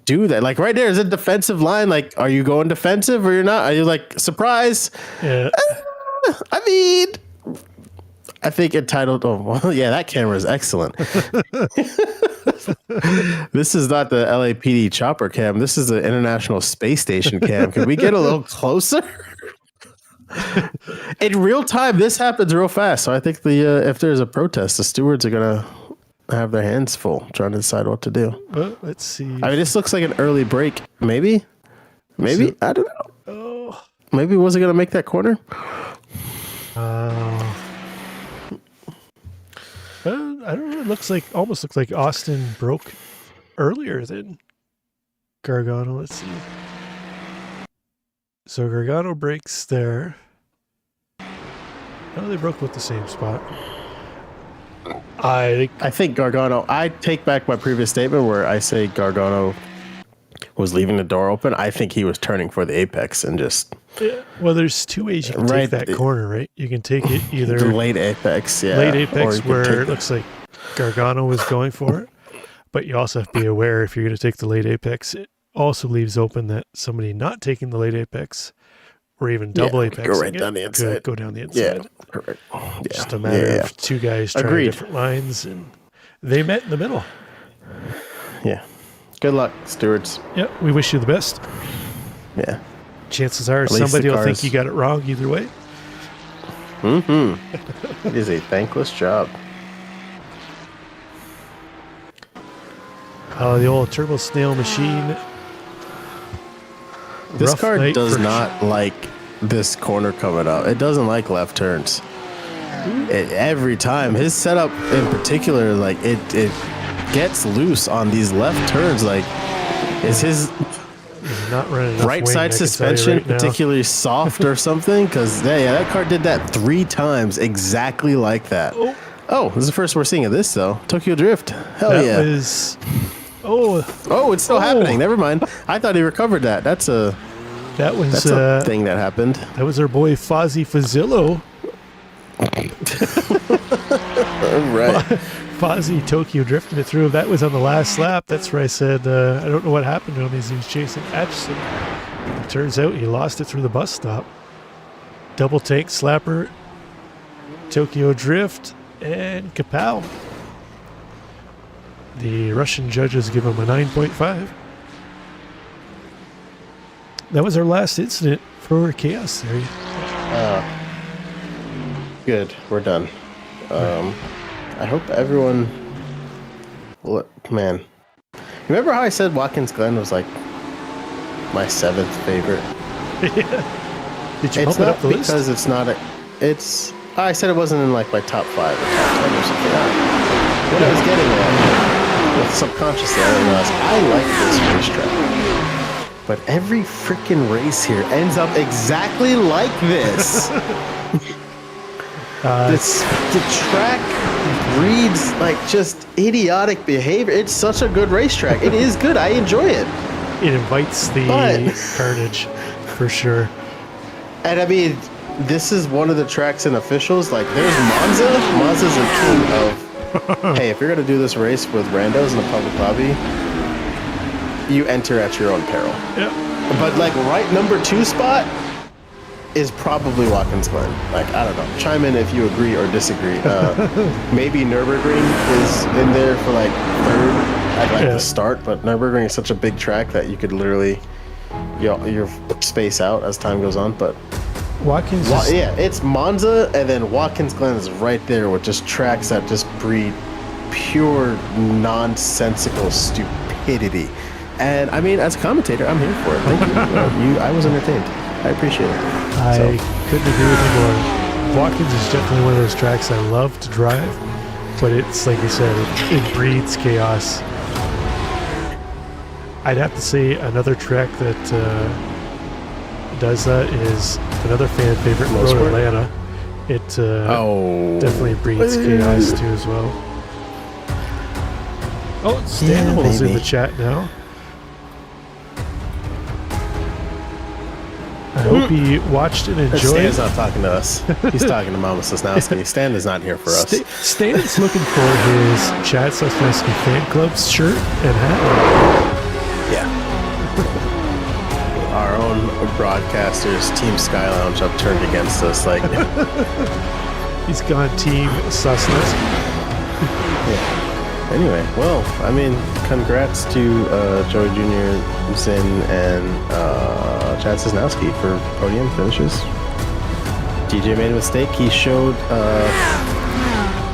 do that. Like right there is a defensive line. Like, are you going defensive or you're not? Are you like surprise? Yeah. I mean, I think entitled. Oh, well, yeah, that camera is excellent. This is not the LAPD chopper cam. This is the International Space Station cam. Can we get a little closer? In real time, this happens real fast. So I think if there's a protest, the stewards are gonna have their hands full trying to decide what to do. Well, let's see. I mean, this looks like an early break. Maybe. I don't know. Oh. Maybe was it gonna make that corner? I don't know. It almost looks like Austin broke earlier than Gargano. Let's see. So Gargano breaks there. Oh, they broke with the same spot. I think Gargano. I take back my previous statement where I say Gargano was leaving the door open. I think he was turning for the apex and just. Yeah. Well, there's two ways you can take that corner, right? You can take it either the late apex, yeah, late apex where it looks like Gargano was going for it, but you also have to be aware if you're going to take the late apex, it also leaves open that somebody not taking the late apex or even double apex go right down the inside. Go down the inside. Yeah, correct. Just a matter of two guys trying different lines, and they met in the middle. Yeah. Good luck, stewards. Yeah, we wish you the best. Yeah. Chances are somebody will think you got it wrong either way. Mm-hmm. It is a thankless job. Oh, the old turbo snail machine. This car does not like this corner coming up. It doesn't like left turns. Every time. His setup in particular, like it gets loose on these left turns. Like, is his not running right side suspension particularly soft or something? Because that car did that 3 times exactly like that. Oh, this is the first we're seeing of this though. Tokyo Drift. Hell yeah. Oh, it's still happening. Never mind. I thought he recovered that. That's a thing that happened. That was our boy Fozzie Fazzillo. Right. Fozzie Tokyo drifted it through. That was on the last lap. That's where I said, I don't know what happened to him as he was chasing Atchison. It turns out he lost it through the bus stop. Double tank slapper, Tokyo drift, and kapow. The Russian judges give him a 9.5. That was our last incident for Chaos Series. Good. We're done. I hope everyone... Man. Remember how I said Watkins Glen was like my 7th favorite? Yeah. Did you bump it up the list? Because it's not I said it wasn't in like my top 5 or top 10 or something. What I was getting at, subconsciously, I realized I like this racetrack. But every freaking race here ends up exactly like this. The track breeds like just idiotic behavior. It's such a good racetrack. It is good. I enjoy it. It invites the carnage for sure. And I mean, this is one of the tracks in officials. Like, there's Monza. Monza's a king of, hey, if you're going to do this race with randos in a public lobby, you enter at your own peril. Yeah. But like right number 2 spot, is probably Watkins Glen. Like, I don't know. Chime in if you agree or disagree. Maybe Nürburgring is in there for like third at like the start, but Nürburgring is such a big track that you could literally your space out as time goes on. But Watkins. yeah, it's Monza, and then Watkins Glen is right there with just tracks that just breed pure nonsensical stupidity. And I mean, as a commentator, I'm here for it. Thank you. I was entertained. I appreciate it. I couldn't agree with you more. Watkins is definitely one of those tracks I love to drive, but it's like you said, it breeds chaos. I'd have to say another track that does that is another fan favorite, Road Atlanta. It definitely breeds chaos too as well. Oh, Stanible's in the chat now. I hope he watched and enjoyed. Stan's not talking to us. He's talking to Mama Sosnowski. Stan is not here for us. Stan's looking for his Chad Sosnowski fan club's shirt and hat. Yeah. Our own broadcasters, Team Sky Lounge, have turned against us. Like, he's gone Team Sosnowski. Yeah. Anyway, well, I mean, congrats to Joey Jr., Zin, and Chad Sosnowski for podium finishes. DJ made a mistake. He showed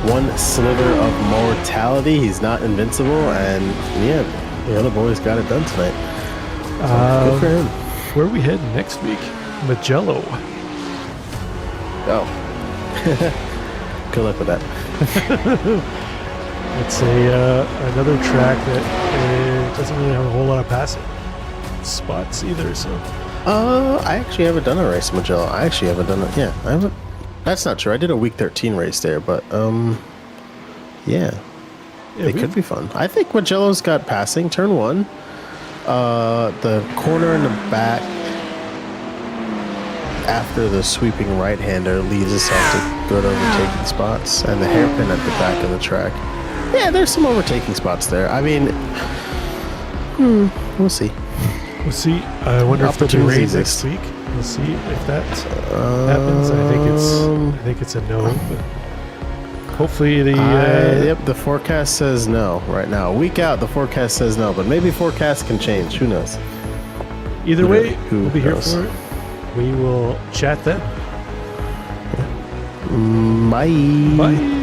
one sliver of mortality. He's not invincible, and yeah, the other boys got it done tonight. Good for him. Where are we heading next week? Magello. Oh. Good luck with that. It's another track that doesn't really have a whole lot of passing spots either. So, I actually haven't done a race in Magellan. I actually haven't done it. Yeah, I haven't. That's not true. I did a week 13 race there, but yeah, it could be fun. I think Magellan's got passing. Turn 1, the corner in the back after the sweeping right-hander leads us off to good overtaking spots, and the hairpin at the back of the track. Yeah, there's some overtaking spots there. I mean, we'll see. We'll see. I wonder if there'll be rain next week. We'll see if that happens. I think it's a no. But hopefully yep, the forecast says no right now. A week out, the forecast says no, but maybe forecast can change. Who knows? Either way, we'll be here for it. We will chat then. Bye. Bye.